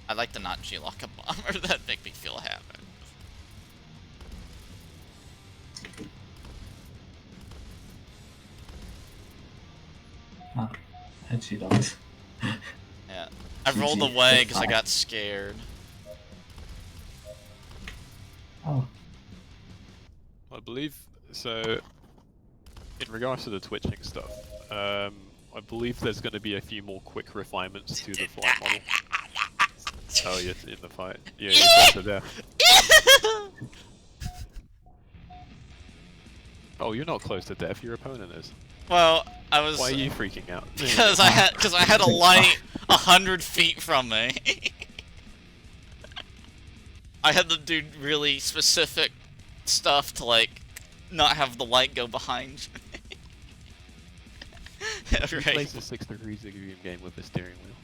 I like to not G-lock a bomber. That make me feel happy. Ah, edgy dogs. Yeah. I rolled GG. away because I got scared. Oh, I believe, so, in regards to the twitching stuff, I believe there's going to be a few more quick refinements to the flight model. Oh, you're in the fight. Yeah, you're close to death. Oh, you're not close to death, your opponent is. Well, I was... Why are you freaking out? Because I had a light 100 feet from me. I had to do really specific stuff to like not have the light go behind me. He Right. plays a 6 degrees of game with a steering wheel.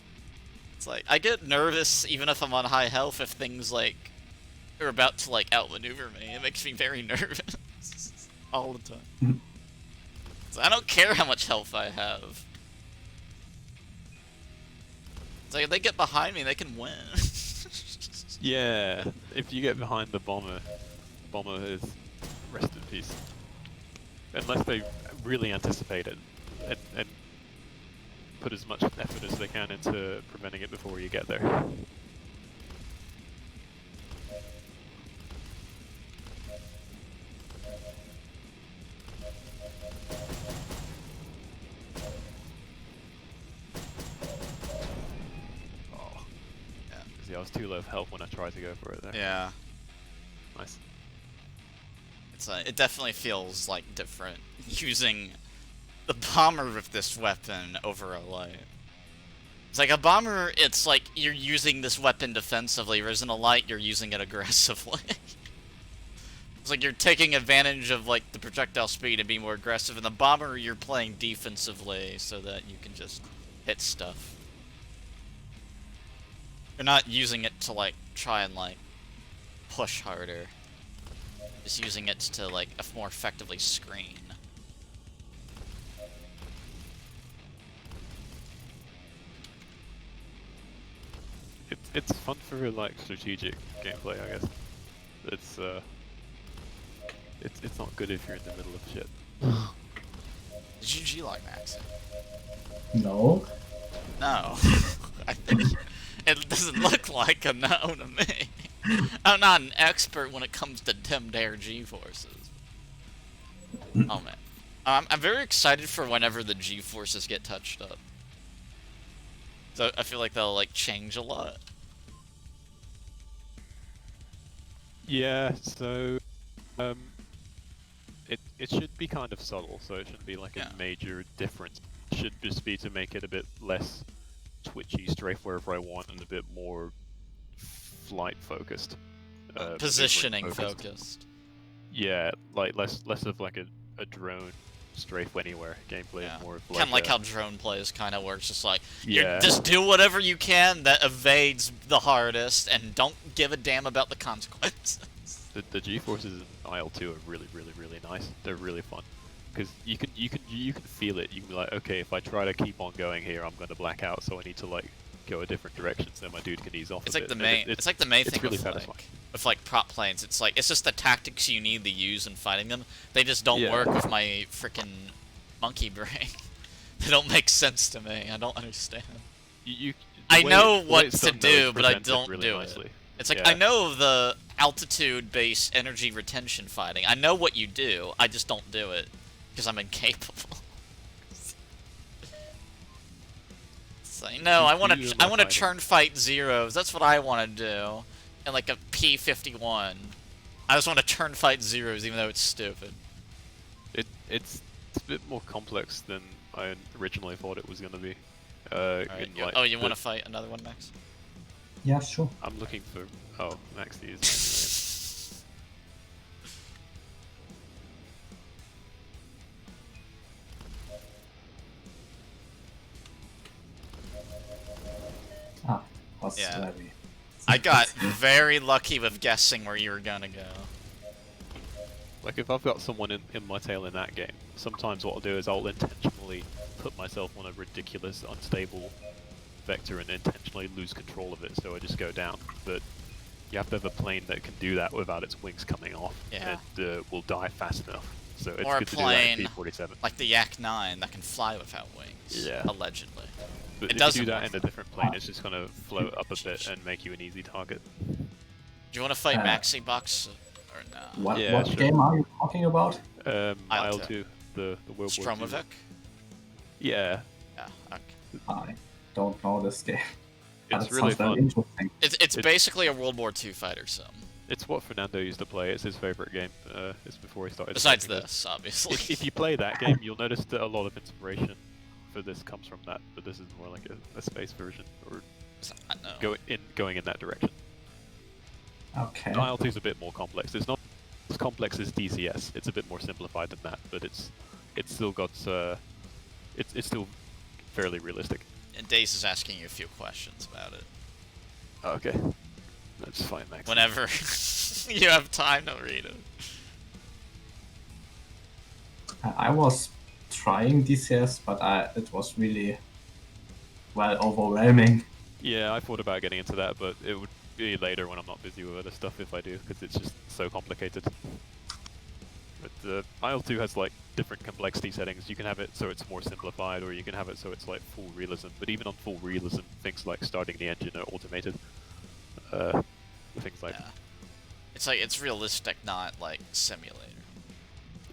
It's like I get nervous even if I'm on high health if things like are about to like outmaneuver me. It makes me very nervous all the time. So I don't care how much health I have. It's like if they get behind me, they can win. Yeah, if you get behind the bomber is rest in peace. Unless they really anticipate it and put as much effort as they can into preventing it before you get there. Oh. Yeah. See, I was too low health when I tried to go for it there. Yeah. Nice. It's it definitely feels like different using the bomber with this weapon over a light. It's like a bomber, it's like you're using this weapon defensively, whereas in a light you're using it aggressively. It's like you're taking advantage of like the projectile speed and being more aggressive. In the bomber you're playing defensively so that you can just hit stuff. You're not using it to like try and like push harder. Just using it to like more effectively screen. It's fun for like strategic gameplay, I guess. It's not good if you're in the middle of shit. Did you G-Log Max it? no. No. I think it doesn't look like a no to me. I'm not an expert when it comes to Tim Dare G-Forces. Oh man. I'm very excited for whenever the G-Forces get touched up. So I feel like they'll like change a lot. Yeah, so it should be kind of subtle, so it shouldn't be like Yeah. a major difference. It should just be to make it a bit less twitchy, strafe wherever I want, and a bit more flight focused. Positioning maneuvering focused. Yeah, like less of like a drone strafe anywhere gameplay, Yeah. and more of Kind of like a- how drone plays kind of works. Just like, Yeah. just do whatever you can that evades the hardest, and don't give a damn about the consequences. The G-forces in IL-2 are really nice. They're really fun because you can feel it. You can be like, okay, if I try to keep on going here, I'm gonna black out. So I need to like go a different direction so my dude can ease off. It's a like bit. the And main. It's like the main it's thing really with satisfying. like prop planes. It's like it's just the tactics you need to use in fighting them. They just don't Yeah. work with my freaking monkey brain. They don't make sense to me. I don't understand. The I way- know the way what it's to done, though, is do, but I presented don't really do nicely. it. It's like Yeah. I know the altitude-based energy retention fighting. I know what you do. I just don't do it because I'm incapable. It's like, no, I want You to. do I my want to fighting. turn fight zeros. That's what I want to do. And like a P-51. I just want to turn fight zeros, even though it's stupid. It's a bit more complex than I originally thought it was gonna be. Alright, in, you- like, oh, you the- want to fight another one next? Yeah, sure. I'm looking for. Oh, Maxi is. Ah, was Yeah. very. I got very lucky with guessing where you were gonna go. Like if I've got someone in my tail in that game, sometimes what I'll do is I'll intentionally put myself on a ridiculous, unstable vector and intentionally lose control of it, so I just go down. But you have to have a plane that can do that without its wings coming off, Yeah. and will die fast enough. So it's Or a good to do that in plane P-47. like the Yak-9 that can fly without wings. Yeah. Allegedly. But it if doesn't you do that work. in a different plane, it's just gonna float up a bit and make you an easy target. Do you want to fight Uh, Maxi Box or no? What, Yeah, what sure. game are you talking about? IL-2, the World War II. Stromovic? Yeah, Yeah. Okay. I don't know this game. But it's it really sounds very fun. interesting. It's basically a World War II fighter sim. It's what Fernando used to play. It's his favorite game. It's before he started. Besides playing it. this, obviously. If you play that game, you'll notice that a lot of inspiration for this comes from that, but this is more like a space version, or I know. going in that direction. Okay. IL-2 is a bit more complex. It's not as complex as DCS. It's a bit more simplified than that, but it's still got it's still fairly realistic. And Daze is asking you a few questions about it. Okay, that's fine, Max. Whenever you have time to read it. I was trying DCS, but it was really, well, overwhelming. Yeah, I thought about getting into that, but it would be later when I'm not busy with other stuff if I do, because it's just so complicated. But IL-2 has like different complexity settings. You can have it so it's more simplified, or you can have it so it's like full realism. But even on full realism, things like starting the engine are automated. Things like Yeah. It's like it's realistic, not like simulator.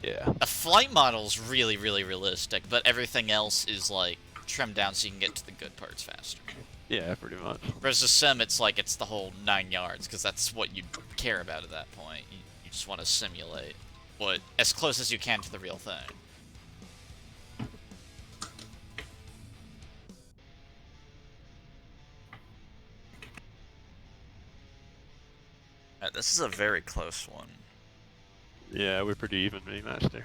yeah. A flight model's really, really realistic, but everything else is like trimmed down so you can get to the good parts faster. Yeah, pretty much. Whereas the sim, it's like it's the whole 9 yards, because that's what you care about at that point. You just want to simulate what as close as you can to the real thing. This is a very close one. Yeah, we're pretty evenly matched there.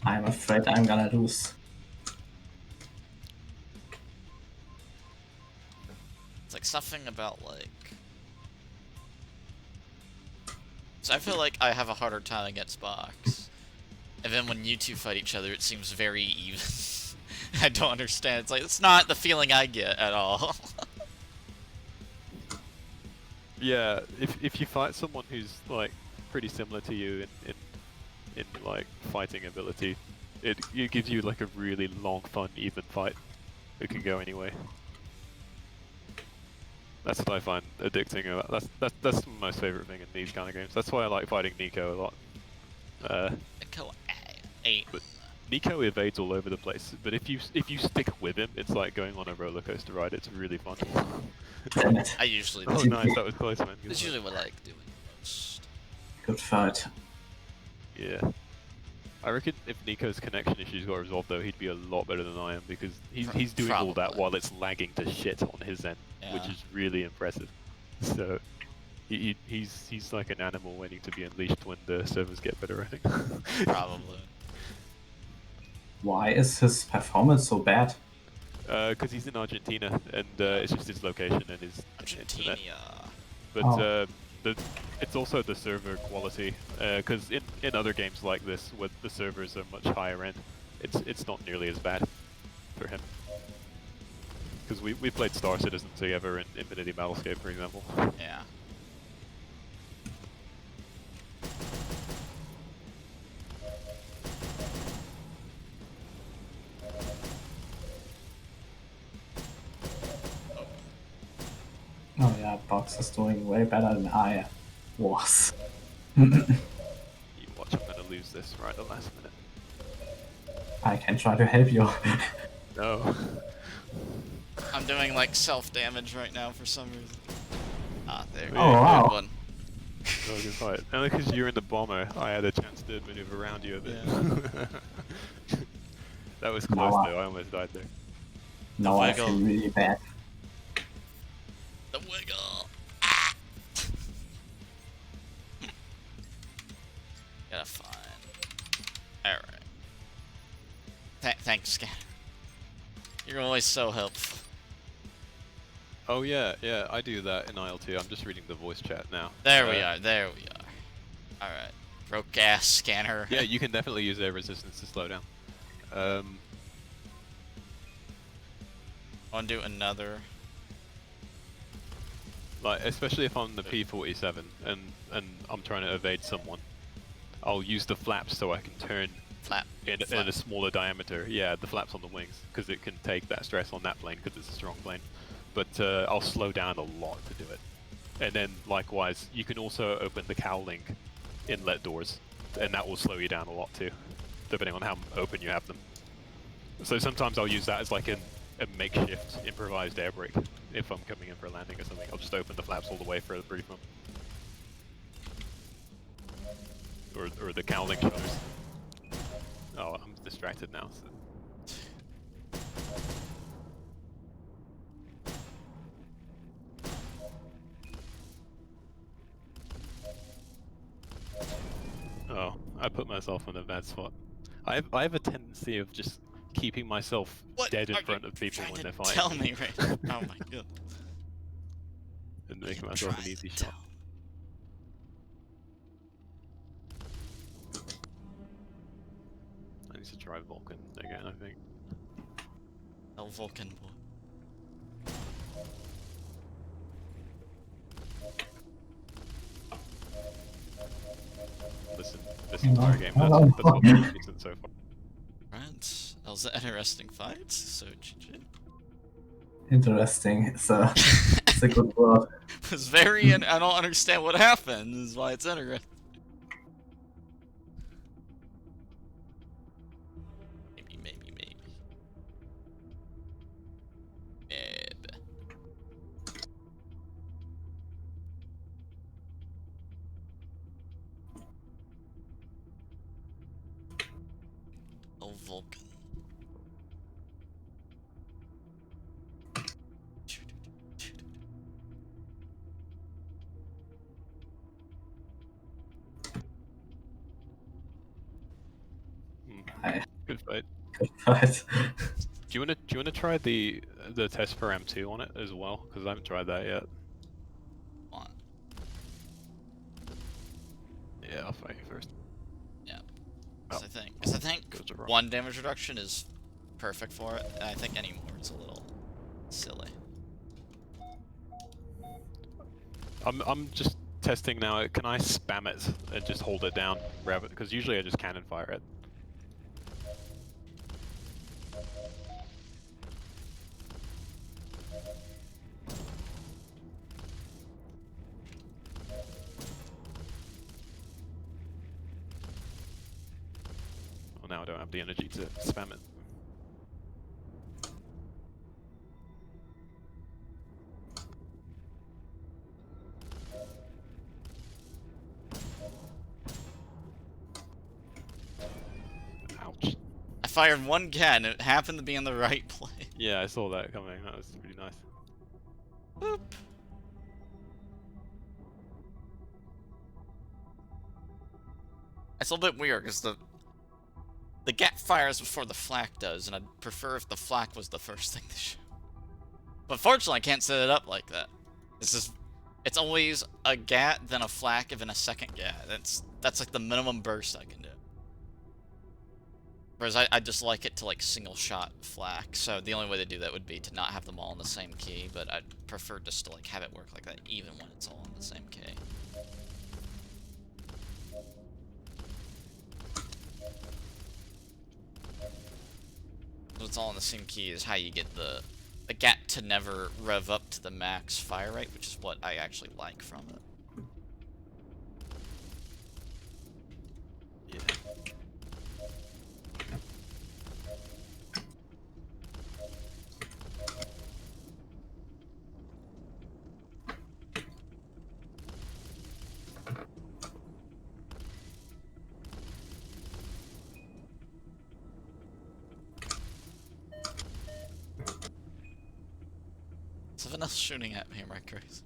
I'm afraid I'm gonna lose. It's like something about like. So I feel like I have a harder time against Box. And then when you two fight each other, it seems very even. I don't understand. It's like, it's not the feeling I get at all. Yeah, if you fight someone who's like pretty similar to you in like fighting ability, it gives you like a really long, fun, even fight. It can go anyway. That's what I find addicting about. That's my most favorite thing in these kind of games. That's why I like fighting Nico a lot. But Nico evades all over the place. But if you stick with him, it's like going on a roller coaster ride. It's really fun. Damn it. I usually Oh do. nice, that was close, man. Good That's work. usually what I like doing most. Good fight. Yeah. I reckon if Nico's connection issues got resolved though, he'd be a lot better than I am, because he's doing all that Probably. while it's lagging to shit on his end, which Yeah. is really impressive. So he's like an animal waiting to be unleashed when the servers get better, I think. Probably. Why is his performance so bad? Because he's in Argentina, and it's just his location and his Argentina. internet. But Oh. it's also the server quality, because in other games like this, where the servers are much higher end, it's not nearly as bad for him. Because we played Star Citizen together in Infinity Battlescape, for example. Yeah. Oh yeah, Box is doing way better than I was. You watch, I'm gonna lose this right at the last minute. I can try to help you. No. I'm doing like self-damage right now for some reason. Ah, there we Oh, go. wow. Good one. Oh, good fight. And because you're in the bomber, I had a chance to maneuver around you a bit. That was close Wow. though, I almost died there. Now I Fuego. feel really bad. The wiggle. Ah! Gotta find. All right. Thanks, Scanner. You're always so helpful. Oh yeah, yeah, I do that in IL2. I'm just reading the voice chat now. There we are. There we are. All right. Broke ass Scanner. Yeah, you can definitely use air resistance to slow down. Want to do another? Like, especially if I'm the P-47 and I'm trying to evade someone, I'll use the flaps so I can turn Flap. in a smaller diameter. Yeah, the flaps on the wings, because it can take that stress on that plane because it's a strong plane. But I'll slow down a lot to do it. And then likewise, you can also open the cowling inlet doors, and that will slow you down a lot too, depending on how open you have them. So sometimes I'll use that as like a makeshift improvised air brake if I'm coming in for a landing or something. I'll just open the flaps all the way for a brief moment. Or the cowling shutters. Oh, I'm distracted now. So. Oh, I put myself in a bad spot. I have a tendency of just keeping myself dead in front of people when they're fighting. Tell me right now. Oh my god. And making myself an easy shot. I need to try Vulcan again, I think. Oh, Vulcan boy. Listen, this entire game, that's what we've seen so far. Right. That was an interesting fight. So GG. Interesting. It's a good word. It was very. I don't understand what happened. Is why it's interesting. Maybe. Maybe. Oh, Vulcan. Hi. Good fight. Right. Do you wanna try the test for M2 on it as well? Because I haven't tried that yet. On. Yeah, I'll fight you first. Yeah. Oh. I think Goes wrong. 1 damage reduction is perfect for it, and I think any more it's a little silly. I'm just testing now. Can I spam it and just hold it down? Because usually I just cannon fire it. Well, now I don't have the energy to spam it. Ouch. I fired 1 cannon, it happened to be in the right place. Yeah, I saw that coming. That was pretty nice. Boop. It's a little bit weird because the gap fires before the flak does, and I'd prefer if the flak was the first thing to shoot. But fortunately, I can't set it up like that. It's always a gat, then a flak, and then a second gat. That's like the minimum burst I can do. Whereas I just like it to like single shot flak, so the only way to do that would be to not have them all in the same key, but I'd prefer just to like have it work like that even when it's all in the same key. So it's all in the same key is how you get the gap to never rev up to the max fire rate, which is what I actually like from it. Yeah. Someone else shooting at me, right, Grace?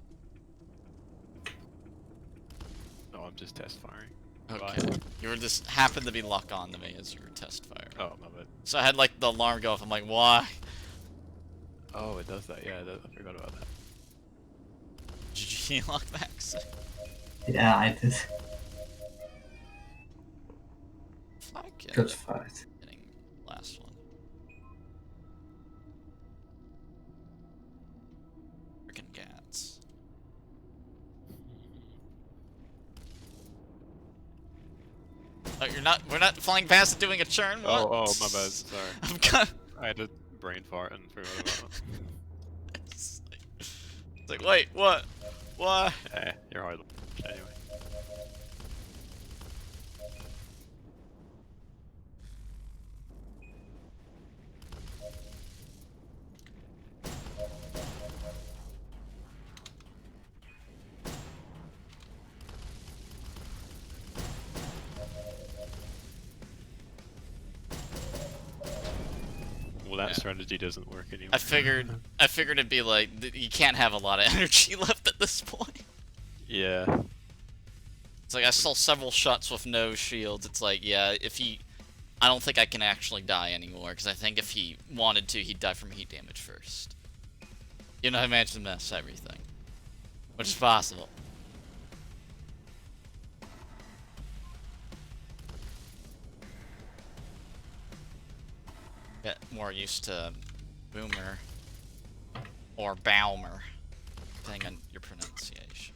No, I'm just test firing. Okay. Bye. You were just happened to be lock on to me as you were test fire. Oh, my bad. So I had like the alarm go off. I'm like, why? Oh, it does that. Yeah, I forgot about that. Did you lock Max? Yeah, I did. Fuck Good fight. Getting last one. Freaking cats. Oh, we're not flying past and doing a churn? What? Oh, my bad. Sorry. I'm kind I had a brain fart and forgot about it. It's like, wait, what? Why? Yeah, you're hard anyway. Well, that Yeah. strategy doesn't work anymore. I figured it'd be like, you can't have a lot of energy left at this point. Yeah. It's like, I saw several shots with no shields. It's like, yeah, I don't think I can actually die anymore, because I think if he wanted to, he'd die from heat damage first. You know, I managed to mess everything. Which is possible. Get more used to Boomer. Or Baumer. Depending on your pronunciation.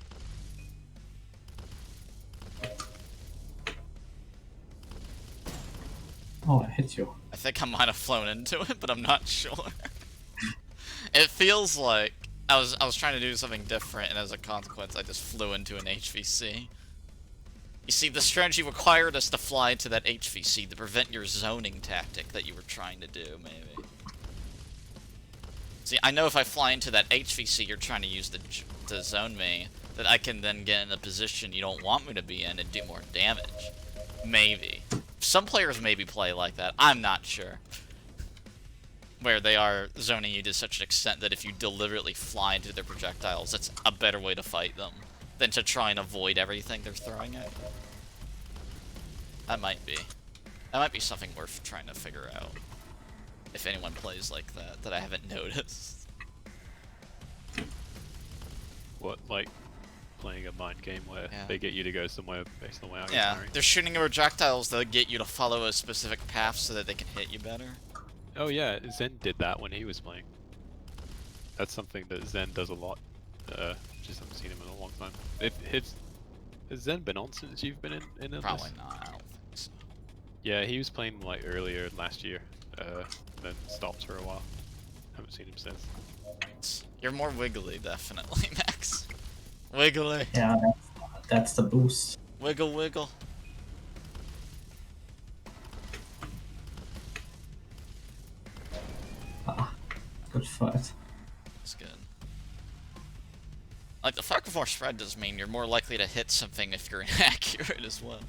Oh, I hit you. I think I might have flown into it, but I'm not sure. It feels like I was trying to do something different, and as a consequence, I just flew into an HVC. You see, the strategy required us to fly to that HVC to prevent your zoning tactic that you were trying to do, maybe. See, I know if I fly into that HVC you're trying to use to zone me, that I can then get in a position you don't want me to be in and do more damage. Maybe. Some players maybe play like that, I'm not sure. Where they are zoning you to such an extent that if you deliberately fly into their projectiles, that's a better way to fight them than to try and avoid everything they're throwing at you. That might be something worth trying to figure out. If anyone plays like that I haven't noticed. What, like playing a mind game where Yeah. they get you to go somewhere based on where you're Yeah, firing? they're shooting projectiles that get you to follow a specific path so that they can hit you better. Oh yeah, Zen did that when he was playing. That's something that Zen does a lot. Just haven't seen him in a long time. Has Zen been on since you've been in this? Probably not, I don't think so. Yeah, he was playing like earlier last year, and then stopped for a while. Haven't seen him since. You're more wiggly, definitely, Max. Wiggly. Yeah, that's the boost. Wiggle, wiggle. Ah, good fight. That's good. Like, the fact of more spread does mean you're more likely to hit something if you're inaccurate as well.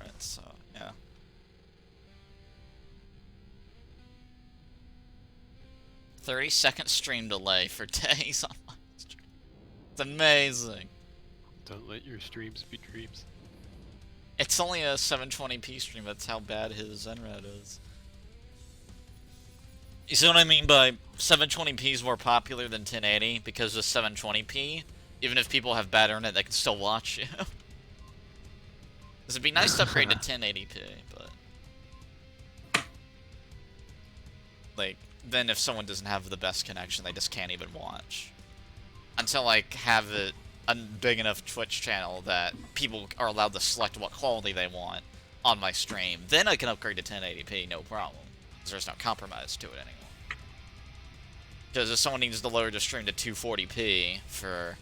Alright, so, yeah. "30-second stream delay for days on my stream." It's amazing. Don't let your streams be dreams. It's only a 720p stream, that's how bad his Zenrad is. You see what I mean by 720p is more popular than 1080? Because with 720p, even if people have bad internet, they can still watch you. It'd be nice to upgrade to 1080p, but... like, then if someone doesn't have the best connection, they just can't even watch. Until I have a big enough Twitch channel that people are allowed to select what quality they want on my stream, then I can upgrade to 1080p, no problem. Because there's no compromise to it anymore. Because if someone needs to lower the stream to 240p for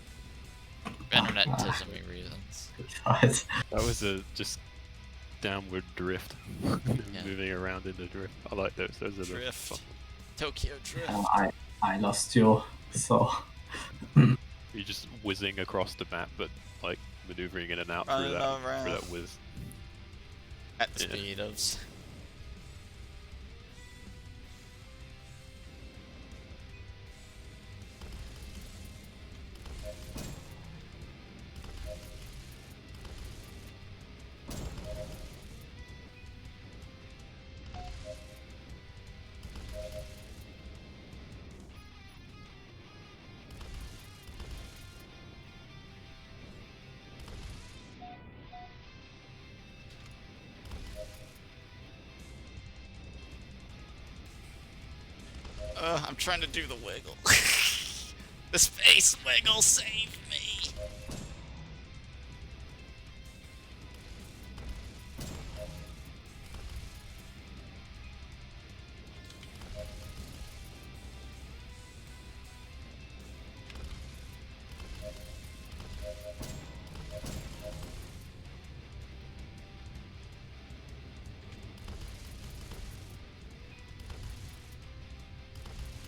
internet-tism reasons. Good fight. That was a just downward drift, moving around in the drift. I like those. Those are the Drift. fun. Tokyo Drift. I lost you, so You're just whizzing across the map, but like maneuvering in and out Running through that around. whiz. At the Yeah. speed of... I'm trying to do the wiggle. The space wiggle, save me!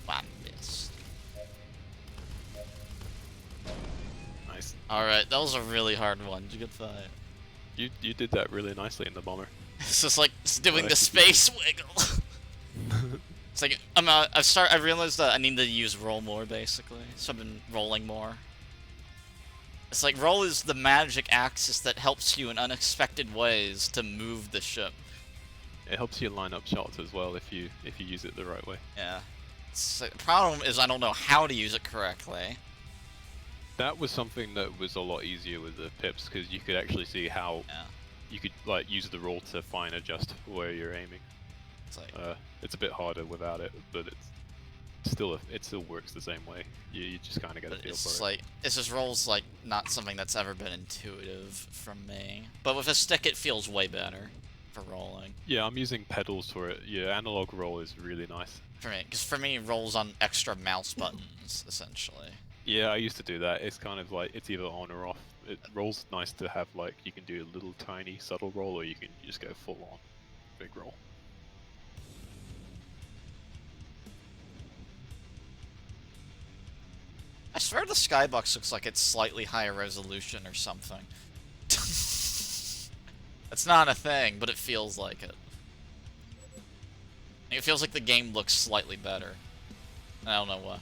I missed. Nice. Alright, that was a really hard one. Good fight. You did that really nicely in the bomber. It's just like it's doing the Nice. space wiggle. It's like I realized that I need to use roll more basically, so I've been rolling more. It's like roll is the magic axis that helps you in unexpected ways to move the ship. It helps you line up shots as well if you use it the right way. Yeah. The problem is I don't know how to use it correctly. That was something that was a lot easier with the pips because you could actually see how Yeah. you could like use the roll to fine adjust where you're aiming. It's like It's a bit harder without it, but it still works the same way. You just kind of get a but feel it's for just it. like it's just rolls like not something that's ever been intuitive from me. But with a stick it feels way better for rolling. Yeah, I'm using pedals for it. Yeah, analog roll is really nice. For me, because for me, it rolls on extra mouse buttons, essentially. Yeah, I used to do that. It's kind of like it's either on or off. It rolls nice to have like you can do a little tiny subtle roll, or you can just go full on big roll. I swear the skybox looks like it's slightly higher resolution or something. It's not a thing, but it feels like it. It feels like the game looks slightly better. I don't know why.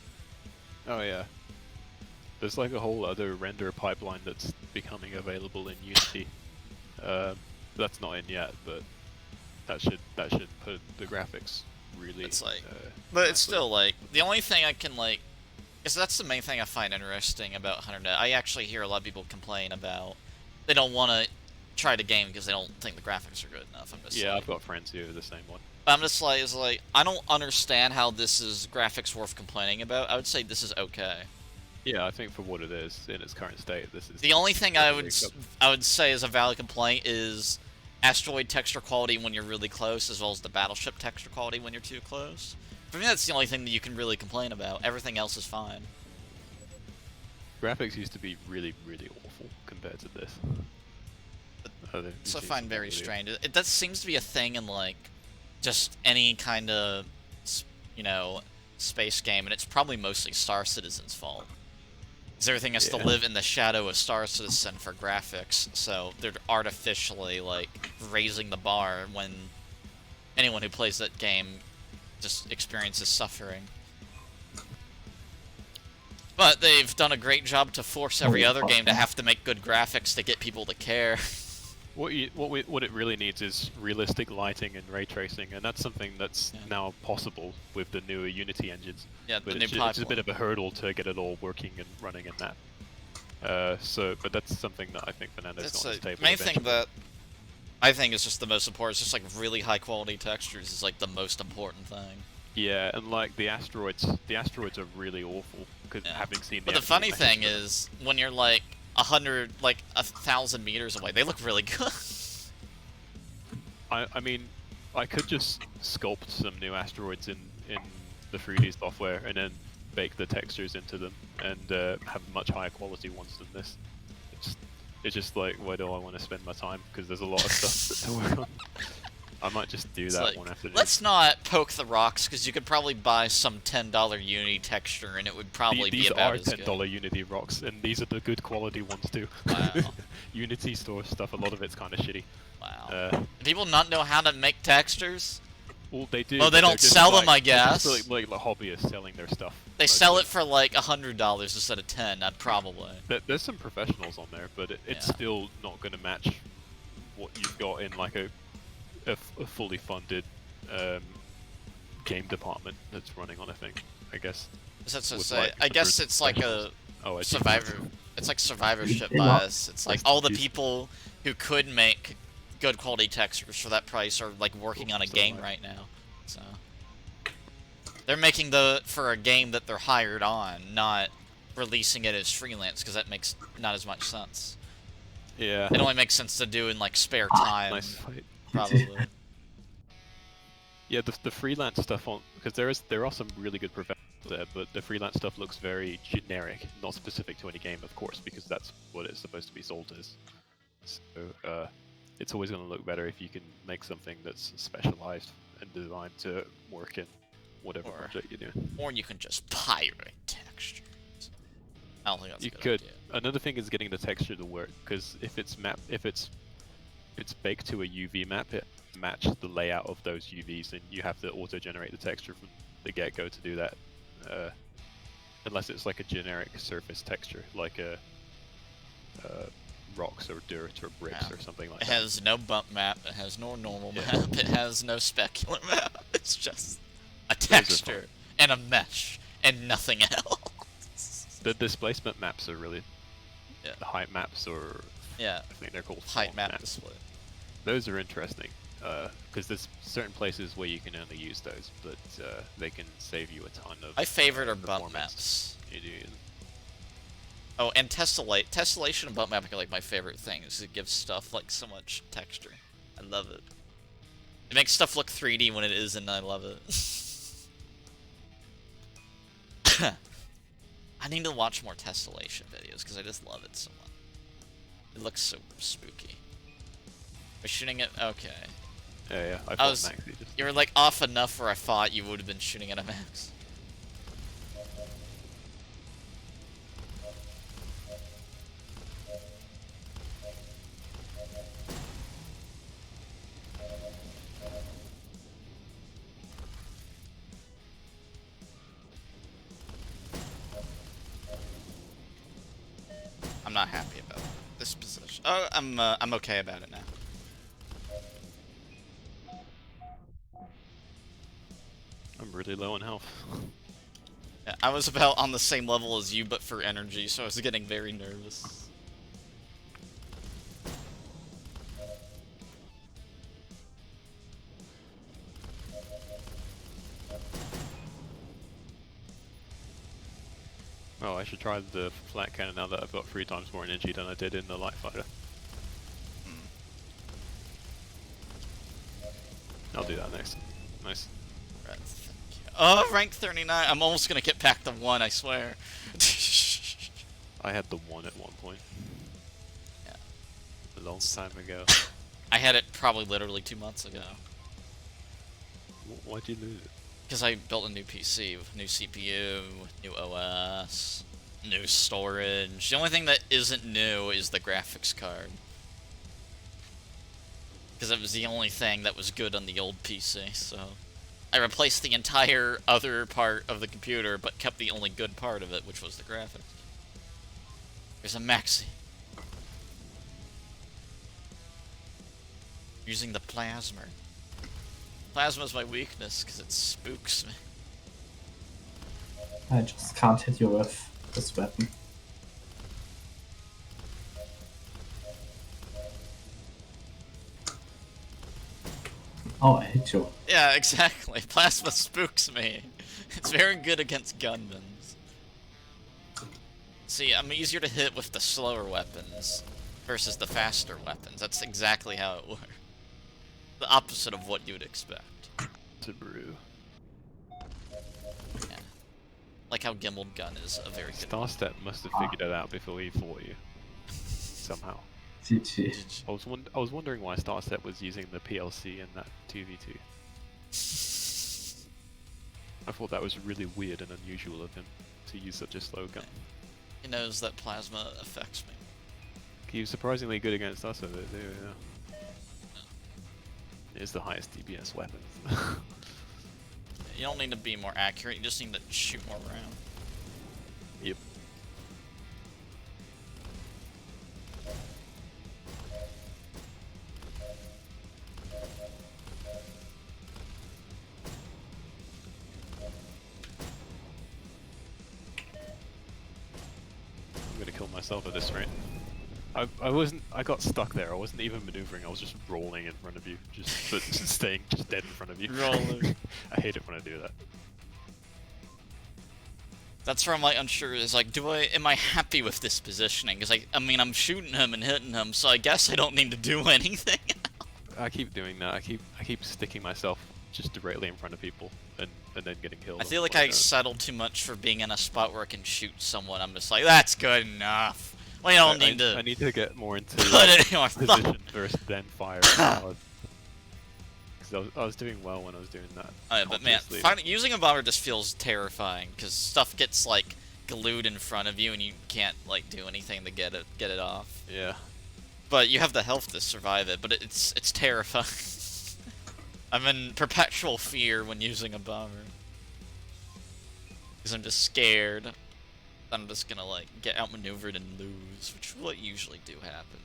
Oh yeah. There's like a whole other render pipeline that's becoming available in Unity. That's not in yet, but that should put the graphics really. It's like, but it's nicely. still like the only thing I can like, is that's the main thing I find interesting about 100net. I actually hear a lot of people complain about they don't want to try the game because they don't think the graphics are good enough. I'm just Yeah, like, I've got friends who are the same one. I'm just like, it's like I don't understand how this is graphics worth complaining about. I would say this is okay. Yeah, I think for what it is in its current state, this is The only thing I totally would acceptable. I would say is a valid complaint is asteroid texture quality when you're really close, as well as the battleship texture quality when you're too close. For me, that's the only thing that you can really complain about. Everything else is fine. Graphics used to be really, really awful compared to this. So I find very strange. That seems to be a thing in like just any kind of space game, and it's probably mostly Star Citizen's fault. Because everything has to Yeah. live in the shadow of Star Citizen for graphics, so they're artificially like raising the bar when anyone who plays that game just experiences suffering. But they've done a great job to force every other game to have to make good graphics to get people to care. What it really needs is realistic lighting and ray tracing, and that's something that's Yeah. now possible with the newer Unity engines. Yeah, But the new it's a pipeline. bit of a hurdle to get it all working and running in that. But that's something that I think Fernando's That's got on his the table. main thing eventually. that I think is just the most important. It's just like really high quality textures is like the most important thing. Yeah, and like the asteroids are really awful because Yeah. having seen. But the actual funny images thing for them- is when you're like 1,000 meters away, they look really good. I mean, I could just sculpt some new asteroids in the 3D software and then bake the textures into them and have much higher quality ones than this. It's just like, where do I want to spend my time? Because there's a lot of stuff to work on. I might just do It's that like, one afternoon. let's not poke the rocks because you could probably buy some $10 Unity texture and it would probably These be about are as $10 good. Unity rocks, and these are the good quality ones too. Wow. Unity store stuff, a lot of it's kind of shitty. Wow. Uh, Do people not know how to make textures? Well, they do. Oh, they but don't they're just sell them, like- I they're just guess. like hobbyists selling their stuff. They sell mostly. it for like $100 instead of 10. Probably. There's some professionals on there, but it's Yeah. still not going to match what you've got in like a fully funded game department that's running on a thing. I guess. That's to with, say, like, I guess hundreds of it's like a professionals. Oh, I see. survivor. It's like survivorship They not- bias. It's like Rest all in the peace. people who could make good quality textures for that price are like working on a So game right. right now. So They're making for a game that they're hired on, not releasing it as freelance, because that makes not as much sense. Yeah. It only makes sense to do in like spare time, Nice fight. probably. Yeah, the freelance stuff on because there are some really good professionals there, but the freelance stuff looks very generic, not specific to any game, of course, because that's what it's supposed to be sold as. So it's always going to look better if you can make something that's specialized and designed to work in whatever Or- project you're doing. Or you can just pirate textures. I don't think that's You a good could. idea. Another thing is getting the texture to work, because if it's baked to a UV map, it match the layout of those UVs, and you have to auto-generate the texture from the get-go to do that. Unless it's like a generic surface texture, like a rocks or dirt or bricks Yeah. or something like It that. has no bump map, it has no normal Yeah. map, it has no specular map. It's just a Those are texture fun. and a mesh and nothing else. The displacement maps are really Yeah. the height maps, or Yeah, I think they're called height form map maps. display. Those are interesting, because there's certain places where you can only use those, but they can save you a ton of. My favorite are bump performance. maps. You do. Oh, and tessellation and bump mapping are like my favorite things. It gives stuff like so much texture. I love it. It makes stuff look 3D when it isn't. I love it. I need to watch more tessellation videos because I just love it so much. It looks so spooky. We're shooting it. Okay. Yeah, I I thought was- Maxi just. You were like off enough where I thought you would have been shooting at a max. I'm not happy about this position. Oh, I'm okay about it now. I'm really low on health. Yeah, I was about on the same level as you, but for energy, so I was getting very nervous. Oh, I should try the flat cannon now that I've got 3 times more energy than I did in the light fighter. I'll do that next. Nice. Right, thank you. Oh, rank 39. I'm almost gonna get back to 1, I swear. I had the 1 at one point. Yeah. A long time ago. I had it probably literally 2 months ago. Why'd you lose it? Because I built a new PC, with new CPU, new OS, new storage. The only thing that isn't new is the graphics card. Because it was the only thing that was good on the old PC, so... I replaced the entire other part of the computer, but kept the only good part of it, which was the graphics. There's a Maxi. Using the Plasma. Plasma's my weakness, because it spooks me. I just can't hit you with this weapon. Oh, I hit you. Yeah, exactly. Plasma spooks me. It's very good against gunmans. See, I'm easier to hit with the slower weapons versus the faster weapons. That's exactly how it works. The opposite of what you would expect. To brew. Yeah. Like how Gimbled Gun is a very good Starstep must have figured it out before he fought you. Somehow. GG. I was wondering why Starstep was using the PLC in that 2v2. I thought that was really weird and unusual of him to use such a slow gun. He knows that Plasma affects me. He was surprisingly good against us with it too, yeah. It's the highest DPS weapon. You don't need to be more accurate, you just need to shoot more rounds. Yep. I'm gonna kill myself at this rate. I got stuck there. I wasn't even maneuvering. I was just rolling in front of you, just staying just dead in front of you. Rolling. I hate it when I do that. That's where I'm like unsure. Is like, am I happy with this positioning? Because I mean, I'm shooting him and hitting him, so I guess I don't need to do anything. I keep doing that. I keep sticking myself just directly in front of people and then getting killed. I feel like I settled too much for being in a spot where I can shoot someone. I'm just like, that's good enough. We don't need to. I need to get more into put it in our thumb. position first, then fire. Because I was doing well when I was doing that. Oh, yeah, but man, consciously. using a bomber just feels terrifying because stuff gets like glued in front of you and you can't like do anything to get it off. Yeah. But you have the health to survive it. But it's terrifying. I'm in perpetual fear when using a bomber because I'm just scared. I'm just gonna like get outmaneuvered and lose, which will usually do happen.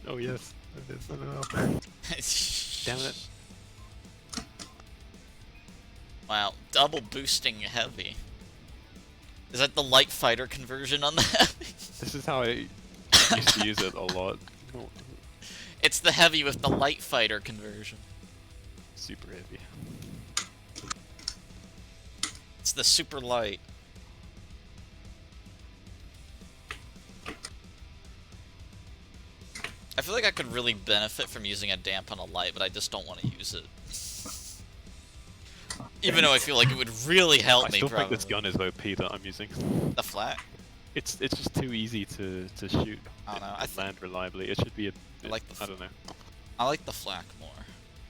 Oh yes. No. Damn it. Wow, double boosting heavy. Is that the light fighter conversion on the heavy? This is how I used to use it a lot. It's the heavy with the light fighter conversion. Super heavy. It's the super light. I feel like I could really benefit from using a damp on a light, but I just don't want to use it. Even though I feel like it would really help I me, still probably. think this gun is OP that I'm using. The flak? It's just too easy to shoot I don't know, and land reliably. It should be a bit, like the I don't know. I like the flak more.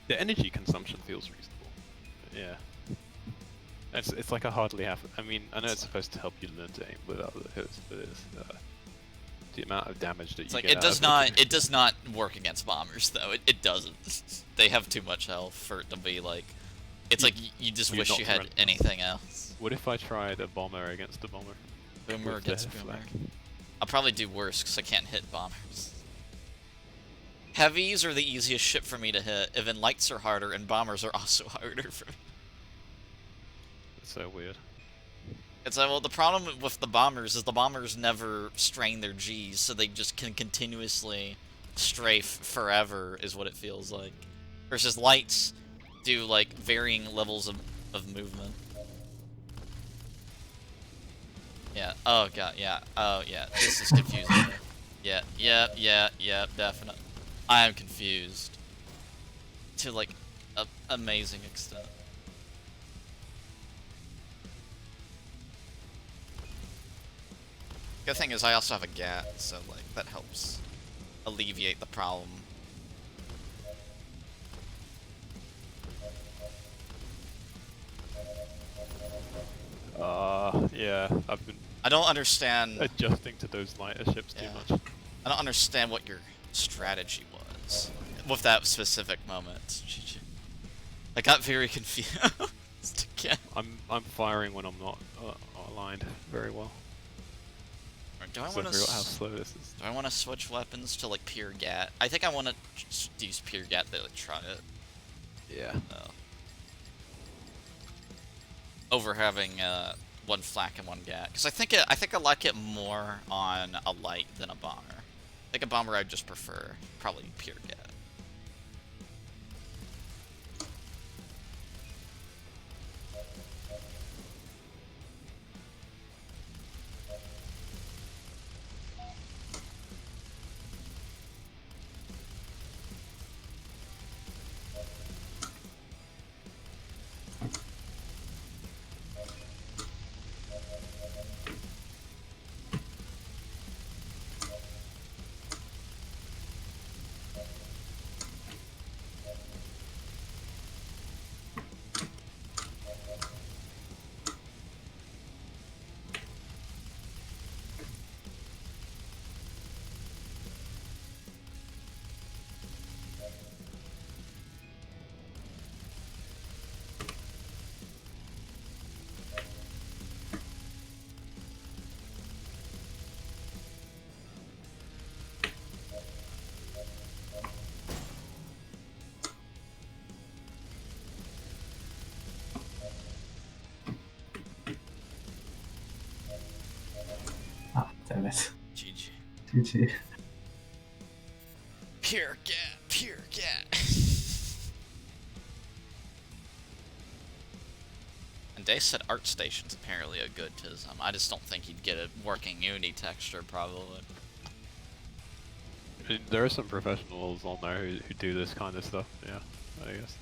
The energy consumption feels reasonable. Yeah. It's like a hardly half. I mean, I know it's supposed to help you learn to aim without the hits, but it's the amount of damage that It's you like get. it does not work against bombers though. It doesn't. They have too much health for it to be like. It's like you just wish you had anything else. What if I tried a bomber against a bomber? Boomer With the against boomer. flak? I'll probably do worse because I can't hit bombers. Heavies are the easiest ship for me to hit. Even lights are harder, and bombers are also harder for me. It's so weird. It's like, well, the problem with the bombers is the bombers never strain their Gs, so they just can continuously strafe forever, is what it feels like. Versus lights do, like, varying levels of movement. Yeah, oh god, yeah, oh yeah, this is confusing me. Yeah, definitely. I am confused. To, like, an amazing extent. Good thing is I also have a GAT, so like that helps alleviate the problem. Yeah, I've been I don't understand. adjusting to those lighter ships too Yeah. much. I don't understand what your strategy was with that specific moment. I got very confused again. I'm firing when I'm not aligned very well. Do I So I want forgot how to? slow this is. Do I want to switch weapons to like pure GAT? I think I want to use pure GAT to like try it. Yeah. Over having one flak and one GAT, because I think I like it more on a light than a bomber. I think a bomber I'd just prefer probably pure GAT. Ah, damn it. GG. GG. Pure GAT. Pure GAT. They said ArtStation's apparently a good TISM. I just don't think you'd get a working Unity texture, probably. I mean, there are some professionals on there who do this kind of stuff, yeah, I guess.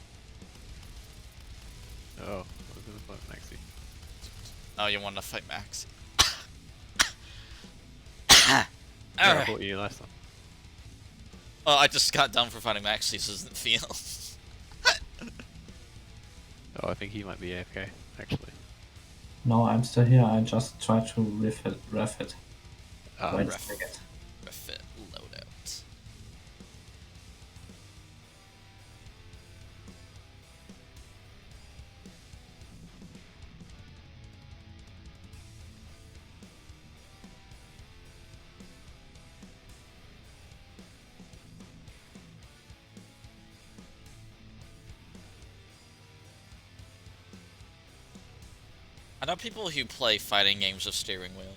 Oh, I was gonna fight Maxi. Oh, you want to fight Max? Yeah, I Alright. fought you last time. Well, I just got done for fighting Max, so this doesn't feel. Oh, I think he might be AFK, actually. No, I'm still here. I just try to ref it. Ah, Wait a ref. second. Refit loadout. I know people who play fighting games with steering wheel.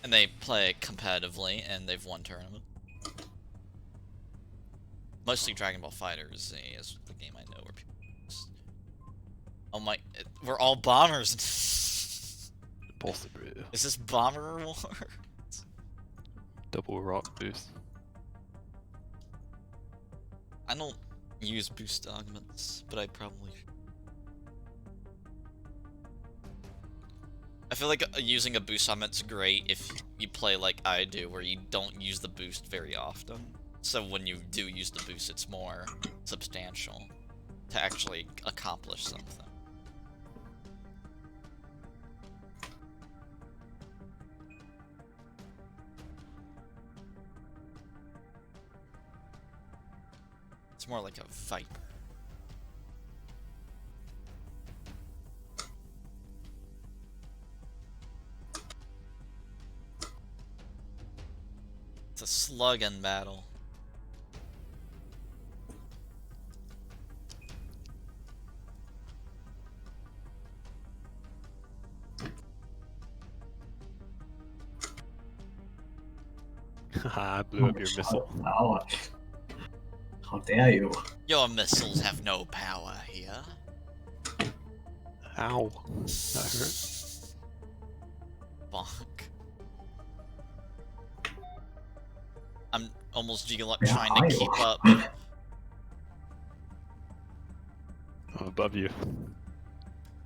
And they play it competitively, and they've won tournament. Mostly Dragon Ball FighterZ is the game I know where people use. Oh my, we're all bombers. Pulse Brew. Is this Bomber War? Double rock boost. I don't use boost augments, but I probably should. I feel like using a boost augment's great if you play like I do, where you don't use the boost very often. So when you do use the boost, it's more substantial to actually accomplish something. It's more like a Viper. It's a slug in battle. Haha, I blew up your missile. Oh, how dare you? Your missiles have no power here. Ow. That hurt. Bonk. I'm almost G-Luck Where trying are to you? keep up. I'm above you.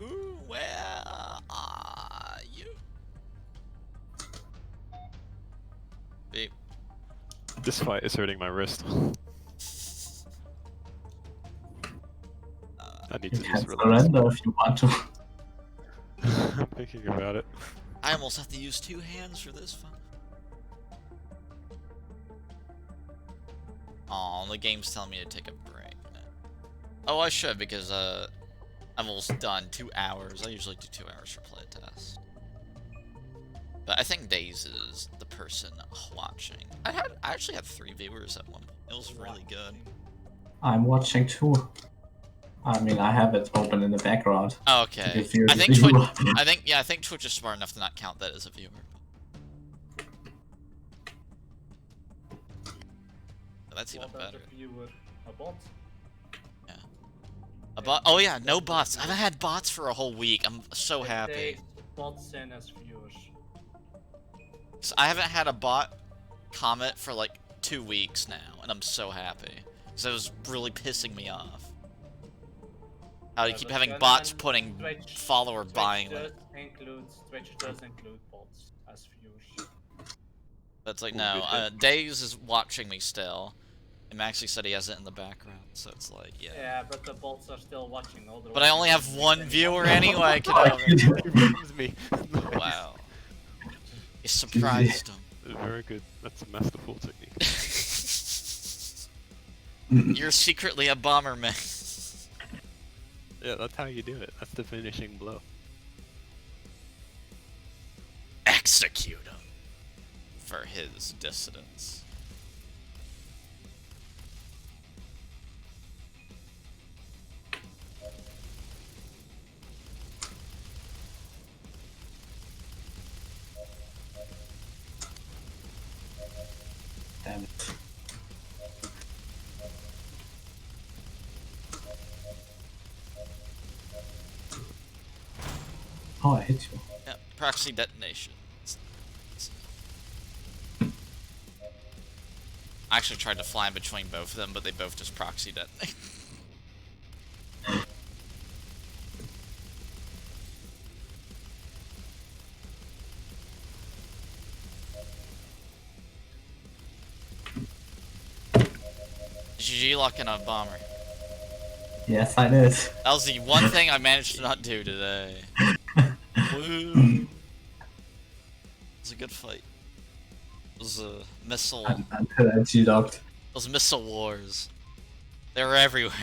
Ooh, where are you? Beep. This fight is hurting my wrist. I need You to can just relax. surrender if you want to. I'm thinking about it. I almost have to use two hands for this fun. Aw, the game's telling me to take a break. Oh, I should, because I'm almost done. 2 hours. I usually do 2 hours for playtest. But I think Daze is the person watching. I actually had 3 viewers at one point. It was really good. I'm watching too. I mean, I have it open in the background. Okay. If you're I a think viewer. Twitch. I think Twitch is smart enough to not count that as a viewer. That's even What does better. a viewer? A bot? Yeah. A bot? Oh yeah, no bots. I haven't had bots for a whole week. I'm so It happy. takes bots in as viewers. So I haven't had a bot comment for like 2 weeks now, and I'm so happy. So it was really pissing me off. How you Yeah, keep but having then bots on putting Twitch- follower Twitch buying. Twitch does include bots as viewers. That's like, Ooh, no, good hit. Daze is watching me still. And Maxie said he has it in the background, so it's like, yeah. Yeah, but the bots are still watching. But I only have one viewer anyway, He frames me. Wow. You surprised him. Very good. That's a masterful technique. You're secretly a bomberman. Yeah, that's how you do it. That's the finishing blow. Execute him for his dissidence. Damn it. Oh, I hit you. Yeah, proxy detonation. I actually tried to fly in between both of them, but they both just proxy detonate. GG lock in a bomber. Yes, I did. That was the one thing I managed to not do today. Woo. It was a good fight. It was a missile. Until I G-locked. It was missile wars. They were everywhere.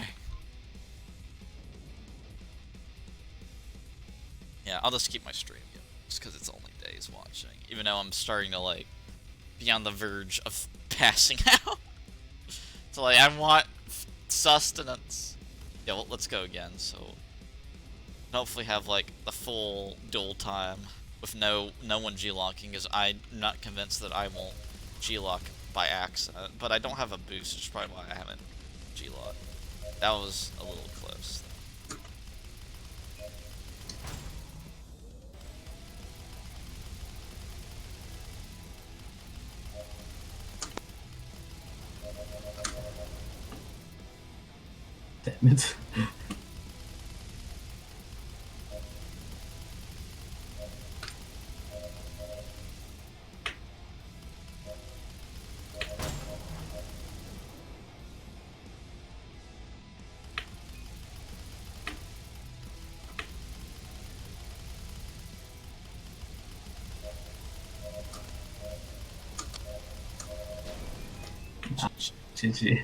Yeah, I'll just keep my stream going, just because it's only days watching. Even though I'm starting to, like, be on the verge of passing out. So, like, I want sustenance. Yeah, well, let's go again, so... hopefully have, like, the full duel time with no one G-locking, because I'm not convinced that I won't G-lock by accident. But I don't have a boost, which is probably why I haven't G-locked. That was a little close, though. Damn it. GG.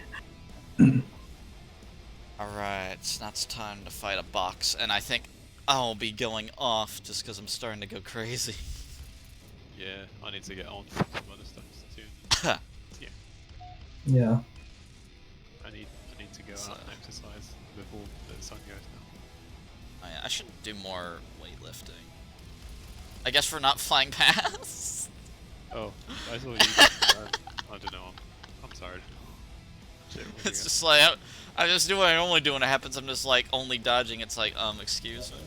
Alright, now it's time to fight a box, and I think I'll be going off just because I'm starting to go crazy. Yeah, I need to get on some other stuff soon. Yeah. I need to go out and exercise before the sun goes down. I should do more weightlifting. I guess for not flying past. Oh, I thought you. I don't know. I'm sorry. Shit, what It's we just like I just do what I normally do when it happens. I'm just like only dodging. It's like excuse me.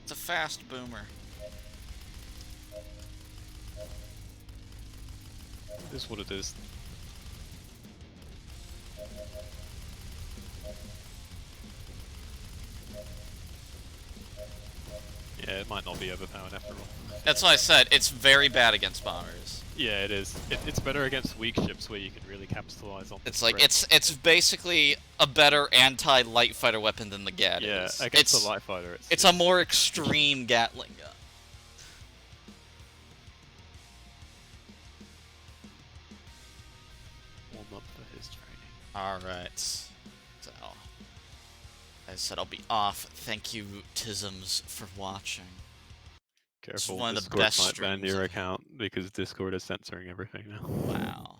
It's a fast boomer. got? This is what it is. Yeah, it might not be overpowered after all. That's what I said. It's very bad against bombers. Yeah, it is. It's better against weak ships where you can really capitalize on. It's the like threat. it's basically a better anti-light fighter weapon than the Gat Yeah, is. against the light fighter, It's a more extreme Gatling gun. warm up for his training. Alright. So, I said I'll be off. Thank you, Tisms, for watching. Careful, one of the Discord best might ban streams your I've- account because Discord is censoring everything now. Wow.